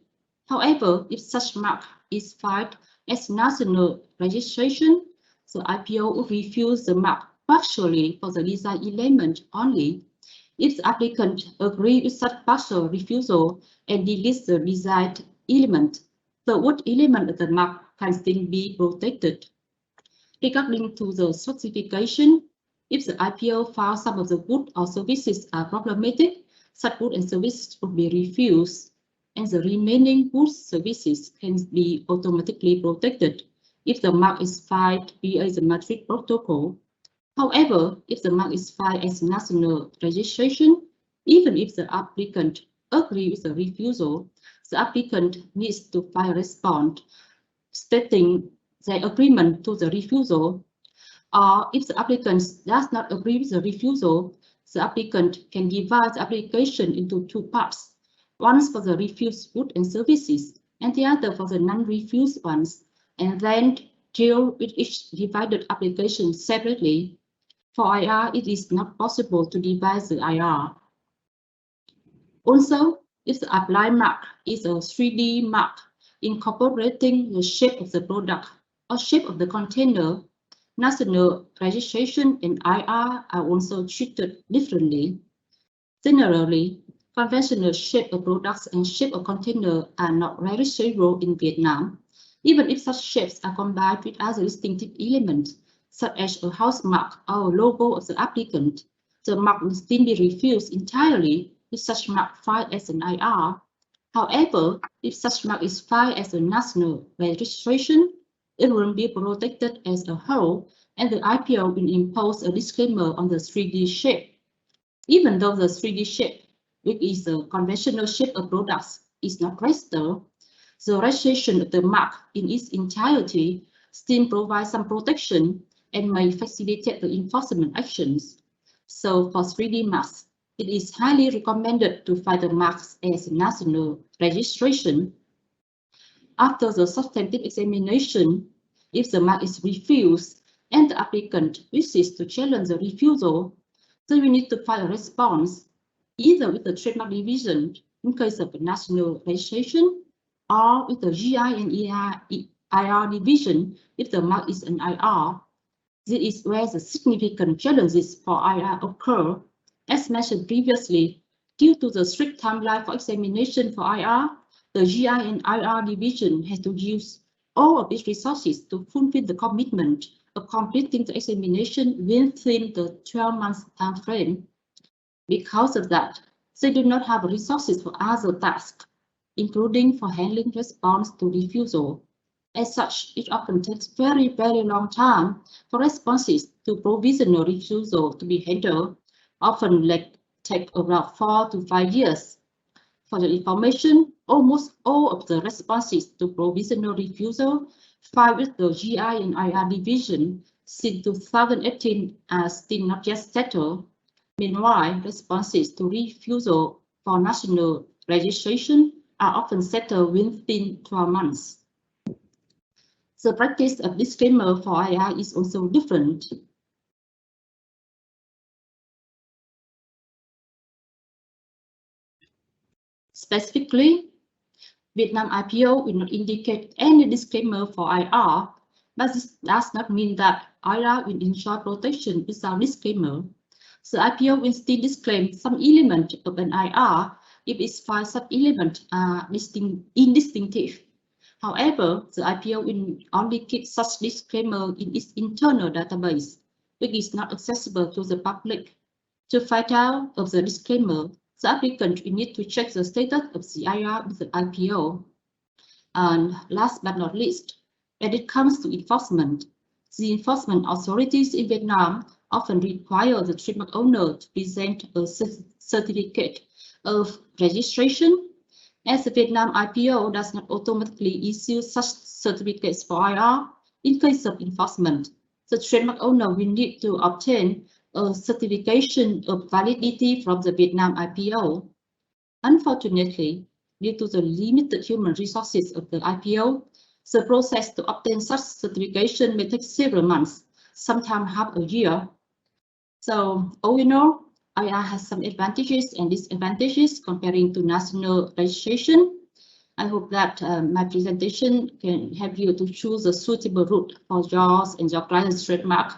However, if such mark is filed as national registration, the IPO would refuse the mark partially for the design element only. If the applicant agrees with such partial refusal and deletes the design element, the word element of the mark can still be protected. Regarding to the certification, if the IPO found some of the goods or services are problematic, such goods and services would be refused, and the remaining goods services can be automatically protected if the mark is filed via the Madrid protocol. However, if the mark is filed as national registration, even if the applicant agrees with the refusal, the applicant needs to file a response stating their agreement to the refusal. Or if the applicant does not agree with the refusal, the applicant can divide the application into two parts, one for the refused goods and services, and the other for the non-refused ones, and then deal with each divided application separately. For IR, it is not possible to divide the IR. Also, if the applied mark is a 3D mark incorporating the shape of the product or shape of the container, national registration and IR are also treated differently. Generally, conventional shape of products and shape of container are not registrable in Vietnam, even if such shapes are combined with other distinctive elements, such as a house mark or a logo of the applicant. The mark will still be refused entirely if such mark filed as an IR. However, if such mark is filed as a national registration, it will be protected as a whole, and the IPO will impose a disclaimer on the 3D shape. Even though the 3D shape, which is a conventional shape of products, is not registered, the registration of the mark in its entirety still provides some protection and may facilitate the enforcement actions. So for 3D marks, it is highly recommended to file the marks as national registration. After the substantive examination, if the mark is refused and the applicant wishes to challenge the refusal, then we need to file a response either with the trademark division in case of a national registration or with the GI and IR division if the mark is an IR. This is where the significant challenges for IR occur. As mentioned previously, due to the strict timeline for examination for IR, the GI and IR division has to use all of its resources to fulfill the commitment of completing the examination within the 12-month time frame. Because of that, they do not have resources for other tasks, including for handling response to refusal. As such, it often takes very long time for responses to provisional refusal to be handled, often take around 4 to 5 years. For the information, almost all of the responses to provisional refusal filed with the GI and IR division since 2018 are still not yet settled. Meanwhile, responses to refusal for national registration are often settled within 12 months. The practice of disclaimer for IR is also different. Specifically, Vietnam IPO will not indicate any disclaimer for IR, but this does not mean that IR will enjoy protection without disclaimer. The IPO will still disclaim some element of an IR if its five sub-elements are indistinctive. However, the IPO will only keep such disclaimer in its internal database, which is not accessible to the public. To find out of the disclaimer, the applicant will need to check the status of the IR with the IPO. And last but not least, when it comes to enforcement, the enforcement authorities in Vietnam often require the trademark owner to present a certificate of registration. As the Vietnam IPO does not automatically issue such certificates for IR, in case of enforcement, the trademark owner will need to obtain a certification of validity from the Vietnam IPO. Unfortunately, due to the limited human resources of the IPO, the process to obtain such certification may take several months, sometimes half a year. So, all in all, IR has some advantages and disadvantages comparing to national registration. I hope that my presentation can help you to choose a suitable route for yours and your client's trademark.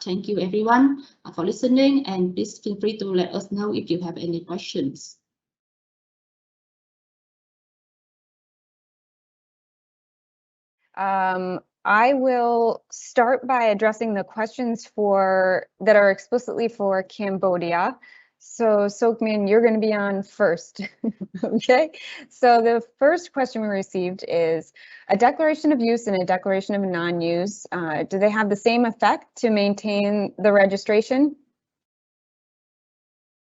Thank you everyone for listening, and please feel free to let us know if you have any questions. I will start by addressing the questions that are explicitly for Cambodia. So Sokmin, you're going to be on first. Okay. So the first question we received is a declaration of use and a declaration of non-use. Do they have the same effect to maintain the registration?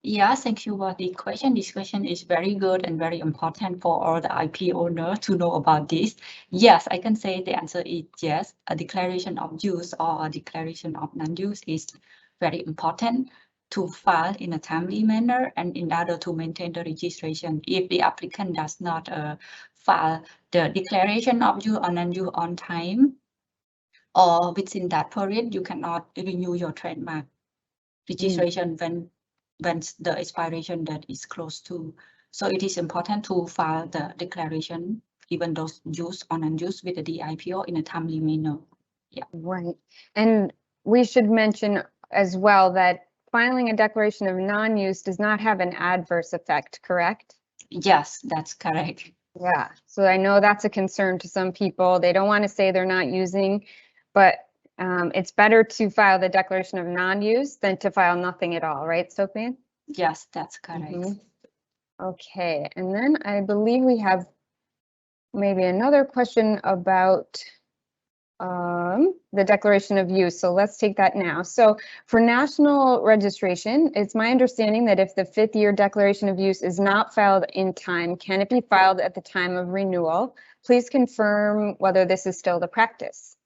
Yeah, thank you for the question. This question is very good and very important for all the IP owner to know about this. Yes, I can say the answer is yes. A declaration of use or a declaration of non-use is very important to file in a timely manner and in order to maintain the registration. If the applicant does not file the declaration of use or non-use on time or within that period, you cannot renew your trademark registration when the expiration date is close to. So it is important to file the declaration, even those use or non-use with the DIPO in a timely manner. Yeah. Right. And we should mention as well that filing a declaration of non-use does not have an adverse effect, correct? Yes, that's correct. Yeah. So I know that's a concern to some people. They don't want to say they're not using, but it's better to file the declaration of non-use than to file nothing at all, right, Sokmin? Yes, that's correct. Okay, and then I believe we have maybe another question about the declaration of use. So let's take that now. So for national registration, it's my understanding that if the 5th year declaration of use is not filed in time, can it be filed at the time of renewal? Please confirm whether this is still the practice.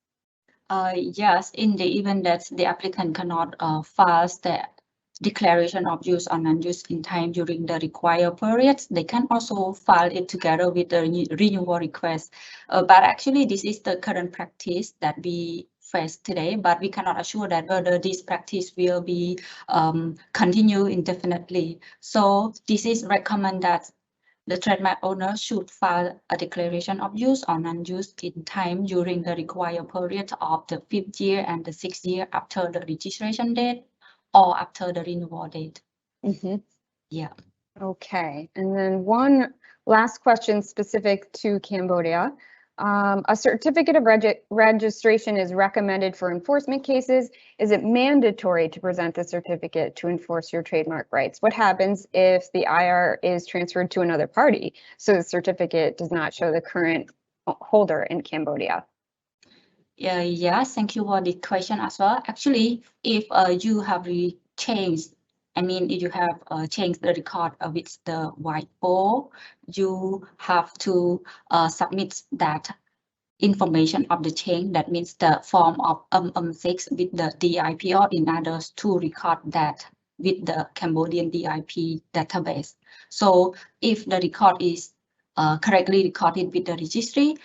Yes, in the event that the applicant cannot file the declaration of use or non-use in time during the required periods, they can also file it together with the renewal request. But actually, this is the current practice that we face today, but we cannot assure that whether this practice will be continue indefinitely. So this is recommend that the trademark owner should file a declaration of use or non-use in time during the required period of the 5th year and the 6th year after the registration date or after the renewal date. Yeah. Okay, and then one last question specific to Cambodia. A certificate of registration is recommended for enforcement cases. Is it mandatory to present the certificate to enforce your trademark rights? What happens if the IR is transferred to another party, so the certificate does not show the current holder in Cambodia? Yeah, thank you for the question as well. Actually, if you have changed, if you have changed the record with the white ball, you have to submit that information of the change. That means the form of 6 with the DIPO in order to record that with the Cambodian DIP database. So if the record is correctly recorded with the registry,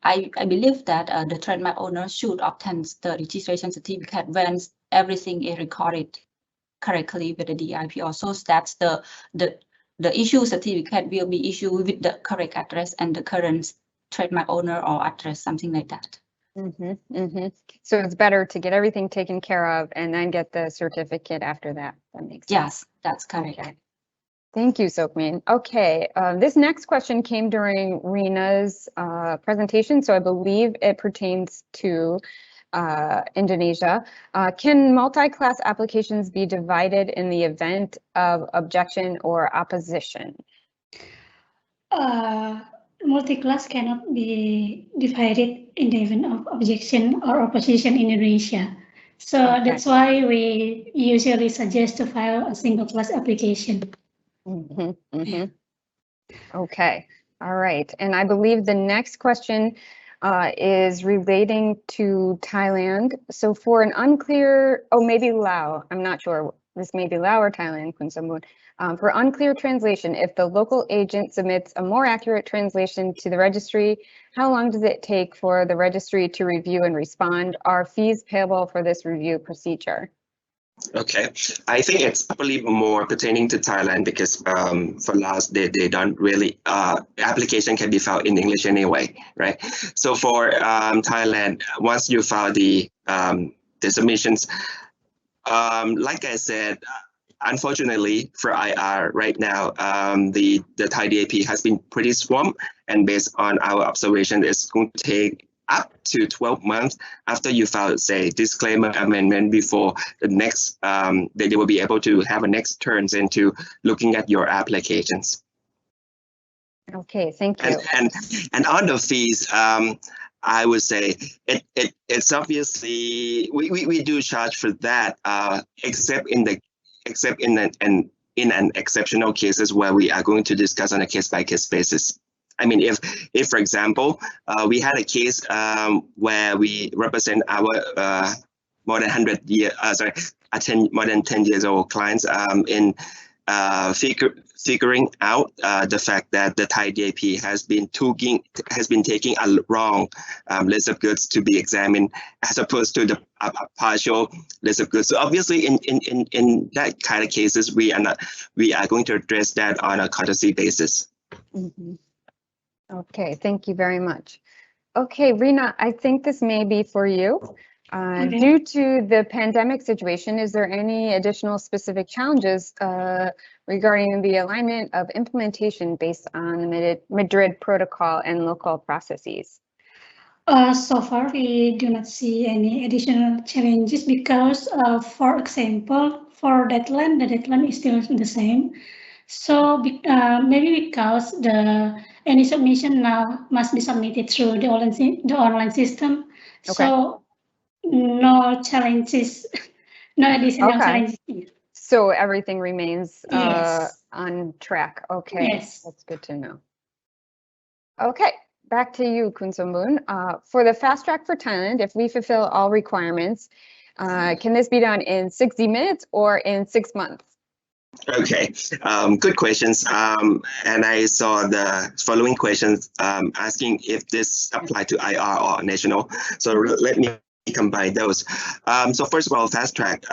I believe that the trademark owner should obtain the registration certificate when everything is recorded correctly with the DIPO. So that's the issue certificate will be issued with the correct address and the current trademark owner or address, something like that. So it's better to get everything taken care of and then get the certificate after that. That makes sense. Yes, that's correct. Okay. Thank you, Sokmin. Okay, this next question came during Rina's presentation, so I believe it pertains to Indonesia. Can multi-class applications be divided in the event of objection or opposition? Multi-class cannot be divided in the event of objection or opposition in Indonesia. So that's why we usually suggest to file a single class application. Okay, all right. And I believe the next question is relating to Thailand. So for an unclear, maybe Laos, I'm not sure. This may be Laos or Thailand, Kun Samboon. For unclear translation, if the local agent submits a more accurate translation to the registry, how long does it take for the registry to review and respond? Are fees payable for this review procedure? Okay, I think it's probably more pertaining to Thailand because for Laos, they don't really, application can be filed in English anyway, right? So for Thailand, once you file the submissions, like I said, unfortunately for IR right now, the Thai DAP has been pretty swamped, and based on our observation, it's going to take up to 12 months after you file, say, disclaimer amendment before the next, they will be able to have a next turns into looking at your applications. Okay, thank you. And on the fees, I would say it's obviously we do charge for that, except in an exceptional cases where we are going to discuss on a case-by-case basis. I mean, if for example, we had a case where we represent our more than 100 year, more than 10 years old clients in figuring out the fact that the Thai DAP has been taking a wrong list of goods to be examined as opposed to the partial list of goods. So obviously, in that kind of cases, we are going to address that on a courtesy basis. Mm-hmm. Okay, thank you very much. Okay, Rina, I think this may be for you. Okay. Due to the pandemic situation, is there any additional specific challenges regarding the alignment of implementation based on the Madrid protocol and local processes? So far, we do not see any additional challenges because, for example, for deadline, the deadline is still the same. So maybe because any submission now must be submitted through the online system. Okay. So no challenges, no additional Okay. challenges. So everything remains Yes. on track. Okay, Yes. that's good to know. Okay, back to you, Kun Sombun. For the fast track for Thailand, if we fulfill all requirements, can this be done in 60 minutes or in 6 months? Okay, good questions. And I saw the following questions asking if this apply to IR or national. So let me combine those. So first of all, fast track,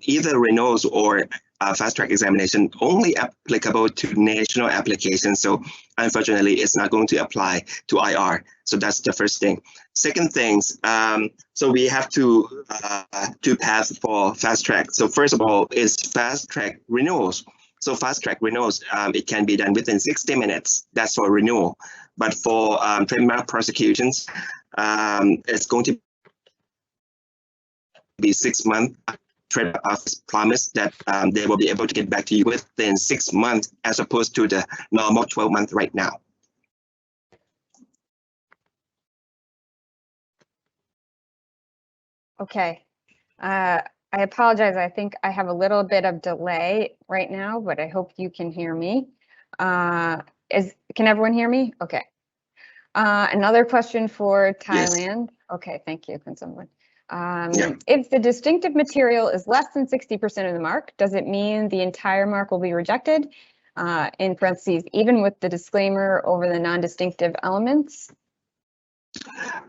either renewals or fast track examination only applicable to national applications. So unfortunately, it's not going to apply to IR. So that's the first thing. Second things, so we have to path for fast track. So first of all, is fast track renewals. So fast track renewals, it can be done within 60 minutes. That's for renewal. But for trademark prosecutions, it's going to be 6 months. Trademark office promise that they will be able to get back to you within 6 months, as opposed to the normal 12 months right now. Okay. I apologize. I think I have a little bit of delay right now, but I hope you can hear me. Can everyone hear me? Okay. Another question for Thailand. Yes. Okay, thank you, Kun Sombun. If the distinctive material is less than 60% of the mark, does it mean the entire mark will be rejected? In parentheses, even with the disclaimer over the non-distinctive elements?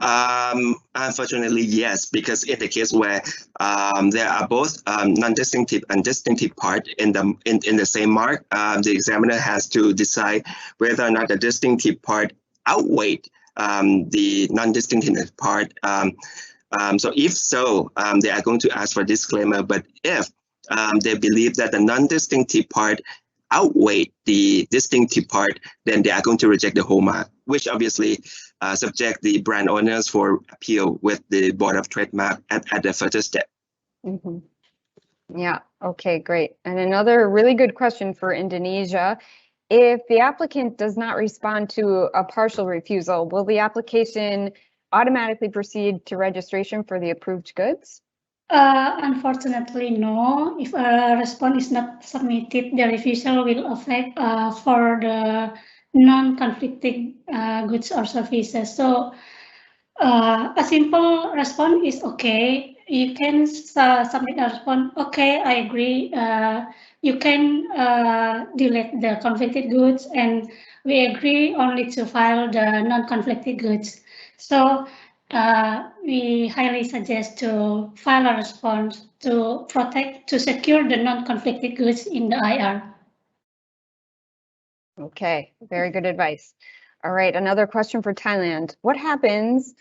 Unfortunately, yes, because in the case where there are both non-distinctive and distinctive part in the same mark, the examiner has to decide whether or not the distinctive part outweigh the non-distinctive part. So if so, they are going to ask for disclaimer. But if they believe that the non-distinctive part outweigh the distinctive part, then they are going to reject the whole mark, which obviously subject the brand owners for appeal with the Board of Trademark at the further step. Mm-hmm. Yeah, okay, great. And another really good question for Indonesia. If the applicant does not respond to a partial refusal, will the application automatically proceed to registration for the approved goods? Unfortunately, no. If a response is not submitted, the refusal will affect for the non-conflicting goods or services. So a simple response is okay. You can submit a response, okay, I agree. You can delete the conflicted goods, and we agree only to file the non-conflicted goods. So we highly suggest to file a response to secure the non-conflicted goods in the IR. Okay, very good advice. All right, another question for Thailand. What happens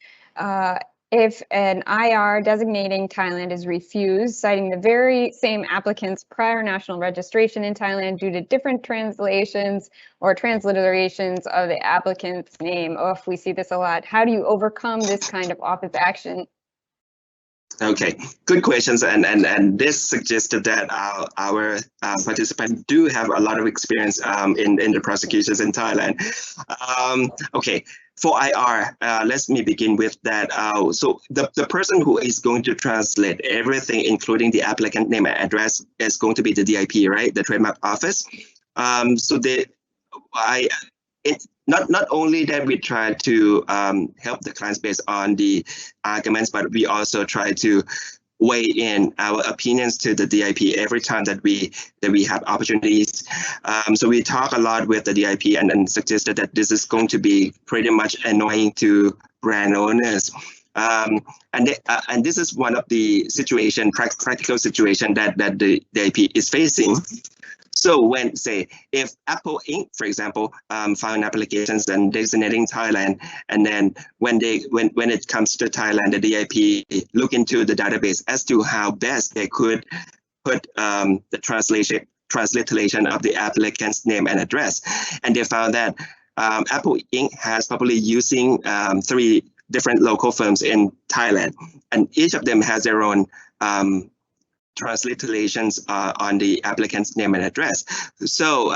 if an IR designating Thailand is refused, citing the very same applicant's prior national registration in Thailand due to different translations or transliterations of the applicant's name. Oh, if we see this a lot. How do you overcome this kind of office action? Okay, good questions, and this suggested that our participants do have a lot of experience in the prosecutions in Thailand. Okay, for IR, let me begin with that. So the person who is going to translate everything, including the applicant name and address, is going to be the DIP, right? The Trademark Office. So not only that we try to help the clients based on the arguments, but we also try to weigh in our opinions to the DIP every time that we have opportunities. So we talk a lot with the DIP and suggested that this is going to be pretty much annoying to brand owners. And this is one of the practical situation that the DIP is facing. So when, say, if Apple Inc., for example, file applications and designating Thailand, and then when it comes to Thailand, the DIP look into the database as to how best they could put the transliteration of the applicant's name and address, and they found that Apple Inc. has probably using 3 different local firms in Thailand, and each of them has their own transliterations on the applicant's name and address. So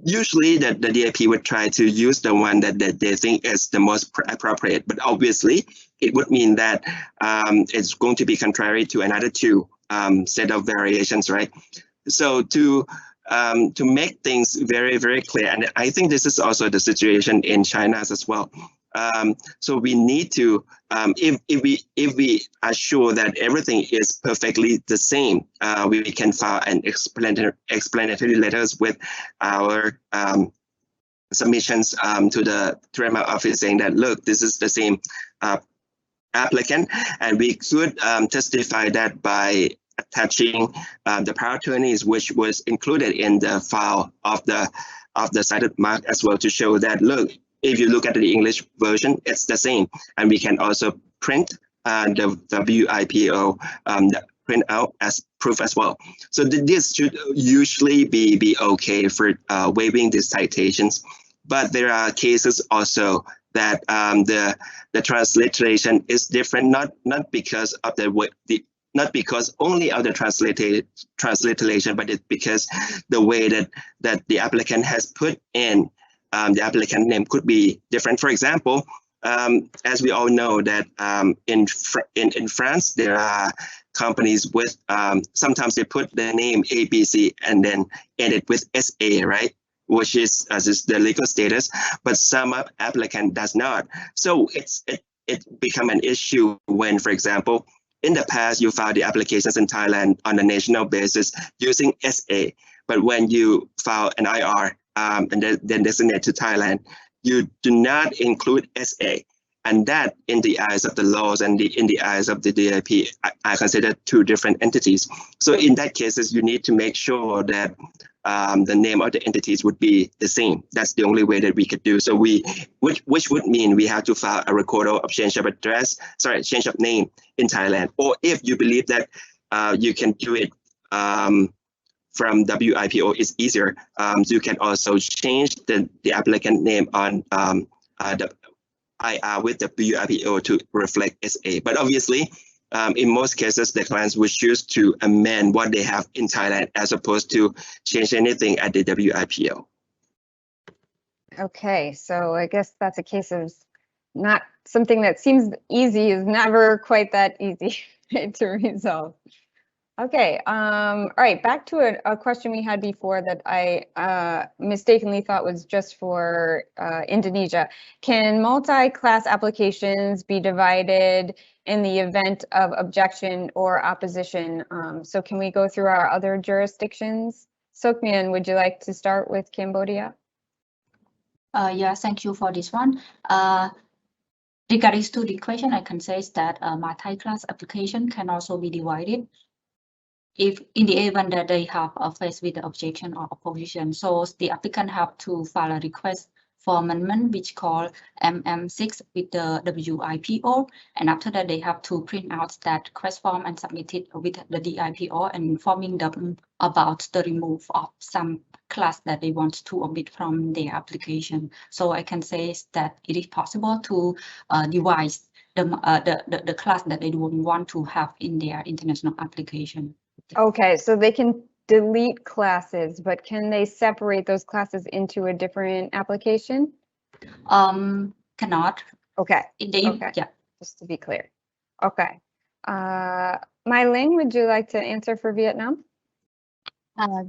usually the DIP would try to use the one that they think is the most appropriate, but obviously it would mean that it's going to be contrary to another 2 set of variations, right? So to make things very, very clear, and I think this is also the situation in China as well. So we need to, if we are sure that everything is perfectly the same, we can file an explanatory letters with our submissions to the Trademark Office saying that, look, this is the same applicant, and we could testify that by attaching the power attorneys, which was included in the file of the cited mark as well, to show that, look, if you look at the English version, it's the same. And we can also print the WIPO print out as proof as well. So this should usually be okay for waiving these citations. But there are cases also that the transliteration is different, not because of not because only of the transliteration, but it's because the way that the applicant has put in the applicant name could be different. For example, as we all know that in France, there are companies with, sometimes they put the name ABC and then end it with SA, right? Which is the legal status, but some applicant does not. So it become an issue when, for example, in the past, you filed the applications in Thailand on a national basis using SA, but when you file an IR and then designate to Thailand, you do not include SA. And that, in the eyes of the laws and in the eyes of the DIP, I consider 2 different entities. So in that cases, you need to make sure that the name of the entities would be the same. That's the only way that we could do. So which would mean we have to file a record of change of address, change of name in Thailand. Or if you believe that you can do it from WIPO is easier, you can also change the applicant name on the IR with the WIPO to reflect SA. But obviously, in most cases, the clients would choose to amend what they have in Thailand as opposed to change anything at the WIPO. Okay, so I guess that's a case of not something that seems easy is never quite that easy to resolve. Okay, all right, back to a question we had before that I mistakenly thought was just for Indonesia. Can multi-class applications be divided in the event of objection or opposition? So can we go through our other jurisdictions? Sokmyan, would you like to start with Cambodia? Yeah, thank you for this one. Regarding to the question, I can say that multi-class application can also be divided if in the event that they have faced with the objection or opposition. So the applicant have to file a request for amendment, which called MM6 with the WIPO. And after that, they have to print out that request form and submit it with the DIPO and informing them about the remove of some class that they want to omit from their application. So I can say that it is possible to devise the class that they don't want to have in their international application. Okay, so they can delete classes, but can they separate those classes into a different application? Cannot. Okay, Okay. Yeah. Just to be clear. Okay. Mai Ling, would you like to answer for Vietnam?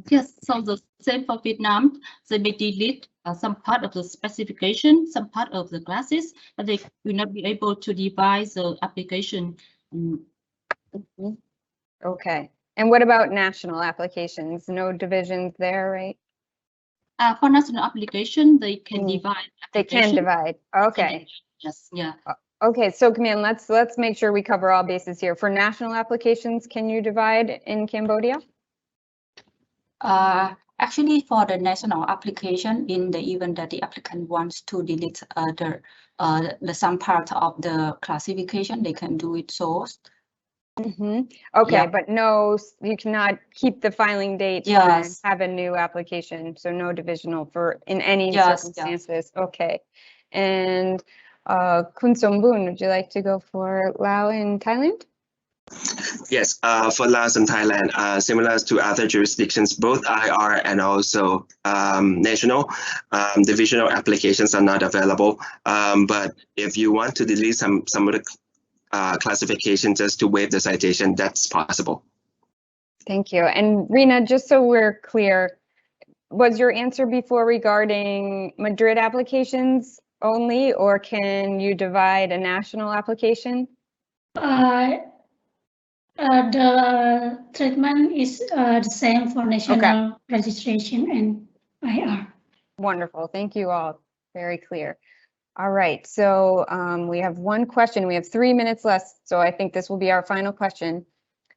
Yes, so the same for Vietnam, they may delete some part of the specification, some part of the classes, but they will not be able to devise the application. Okay. And what about national applications? No divisions there, right? For national application, they can divide. They can divide. Okay. Yes. Yeah. Okay, so Camille, let's make sure we cover all bases here. For national applications, can you divide in Cambodia? Actually, for the national application, in the event that the applicant wants to delete the some part of the classification, they can do it so. Okay, Yeah. but no, you cannot keep the filing date and have a new application. So no divisional for in any circumstances. Okay. And Kun Somboon, would you like to go for Laos and Thailand? Yes, for Laos and Thailand, similar to other jurisdictions, both IR and also national divisional applications are not available. But if you want to delete some of the classification just to waive the citation, that's possible. Thank you. And Rina, just so we're clear, was your answer before regarding Madrid applications only, or can you divide a national application? The treatment is the same for national registration and IR. Wonderful. Thank you all. Very clear. All right. So we have one question. We have 3 minutes left. So I think this will be our final question.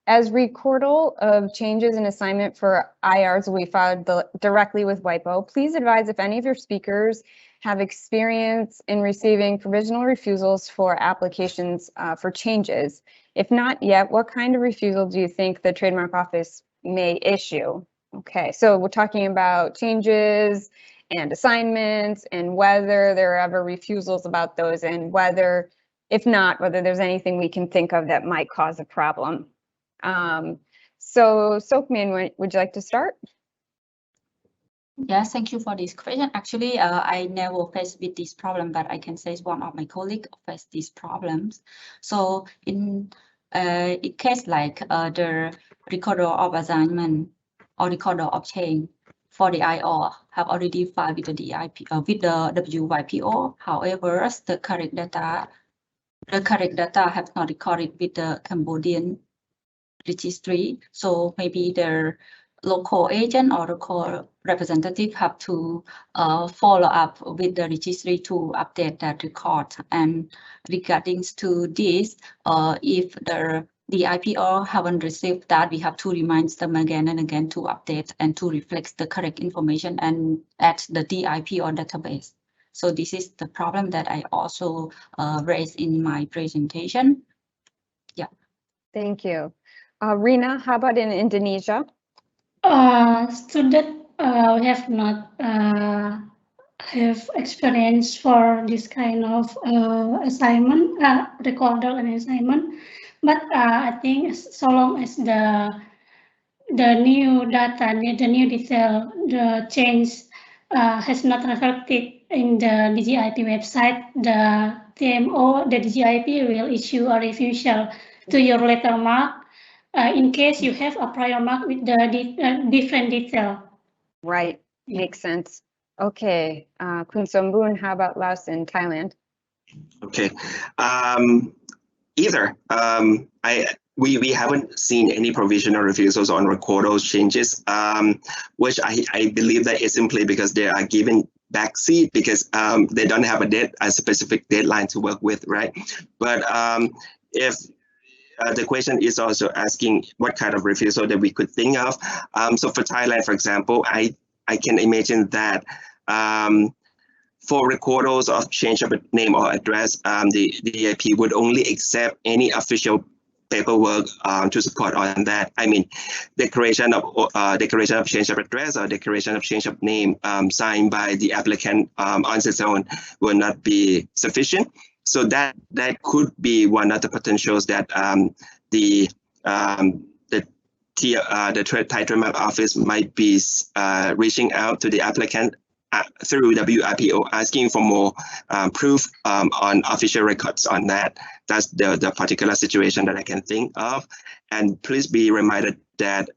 As recordal of changes in assignment for IRs we filed directly with WIPO, please advise if any of your speakers have experience in receiving provisional refusals for applications for changes. If not yet, what kind of refusal do you think the Trademark Office may issue? Okay, so we're talking about changes and assignments and whether there are ever refusals about those, and whether, if not, whether there's anything we can think of that might cause a problem. So Sokmin, would you like to start? Yes, thank you for this question. Actually, I never faced with this problem, but I can say one of my colleagues faced these problems. So in case like the recorder of assignment or recorder of change for the IR have already filed with the DIP with the WIPO. However, the correct data have not recorded with the Cambodian registry. So maybe their local agent or local representative have to follow up with the registry to update that record. And regarding to this, if the IPO haven't received that, we have to remind them again and again to update and to reflect the correct information and add the DIPO database. So this is the problem that I also raised in my presentation. Yeah. Thank you. Rina, how about in Indonesia? Student we have not have experience for this kind of assignment, recorder and assignment, but I think so long as the new data, the new detail, the change has not reflected in the DGIP website, the TMO, the DGIP will issue a refusal to your letter mark in case you have a prior mark with the different detail. Right, makes sense. Okay, Kun Somboon, how about Laos and Thailand? Okay, either. We haven't seen any provisional refusals on recordal changes, which I believe that is simply because they are given backseat because they don't have a specific deadline to work with, right? But if the question is also asking what kind of refusal that we could think of. So for Thailand, for example, I can imagine that For recordals of change of name or address, the DIP would only accept any official paperwork to support on that. I mean, declaration of change of address or declaration of change of name signed by the applicant on its own will not be sufficient. So that could be one of the potentials that the Thai Trademark Office might be reaching out to the applicant through WIPO, asking for more proof on official records on that. That's the particular situation that I can think of. And please be reminded that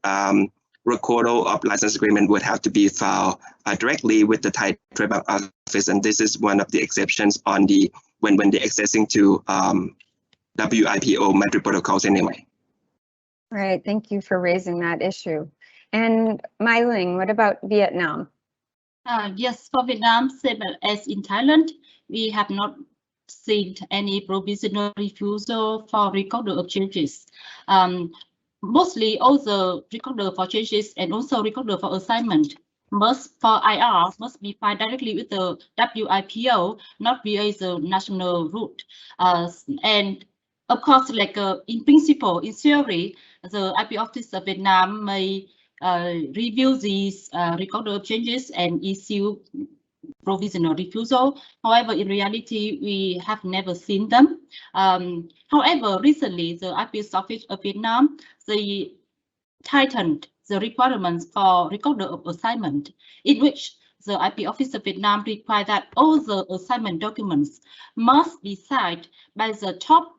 recordal of license agreement would have to be filed directly with the Thai Trademark Office, and this is one of the exceptions on the when they're accessing to WIPO Madrid protocols anyway. All right, thank you for raising that issue. And Mai Ling, what about Vietnam? Yes, for Vietnam, same as in Thailand, we have not seen any provisional refusal for recorder of changes. Mostly all the recorder for changes and also recorder for assignment for IR must be filed directly with the WIPO, not via the national route. And of course, like in principle, in theory, the IP Office of Vietnam may review these recorder of changes and issue provisional refusal. However, in reality, we have never seen them. However, recently, the IP Office of Vietnam, they tightened the requirements for recorder of assignment, in which the IP Office of Vietnam requires that all the assignment documents must be signed by the top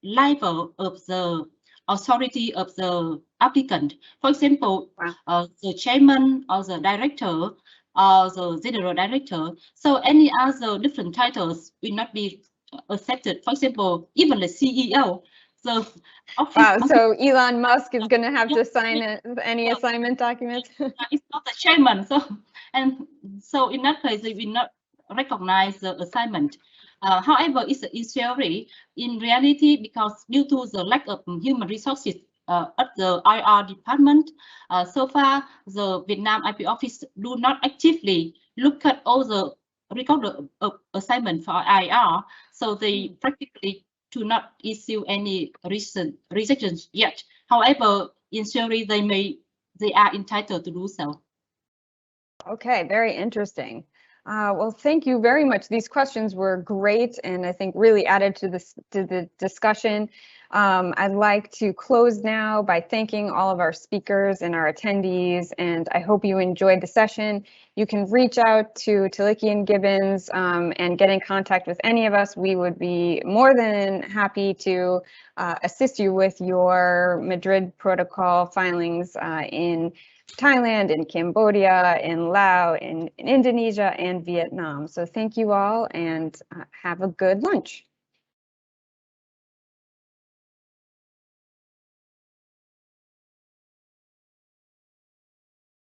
level of the authority of the applicant. For example, the chairman or the director or the general director. So any other different titles will not be accepted. For example, even the CEO. So wow, so Elon Musk is going to have to sign any assignment documents? It's not the chairman. So in that case, they will not recognize the assignment. However, it's in theory. In reality, because due to the lack of human resources at the IR department, so far the Vietnam IP Office do not actively look at all the record of assignment for IR, so they practically do not issue any rejections yet. However, in theory, they are entitled to do so. Okay, very interesting. Well, thank you very much. These questions were great and I think really added to the discussion. I'd like to close now by thanking all of our speakers and our attendees, and I hope you enjoyed the session. You can reach out to Tilike & Gibbons and get in contact with any of us. We would be more than happy to assist you with your Madrid protocol filings in Thailand, in Cambodia, in Laos, in Indonesia, and Vietnam. So thank you all and have a good lunch.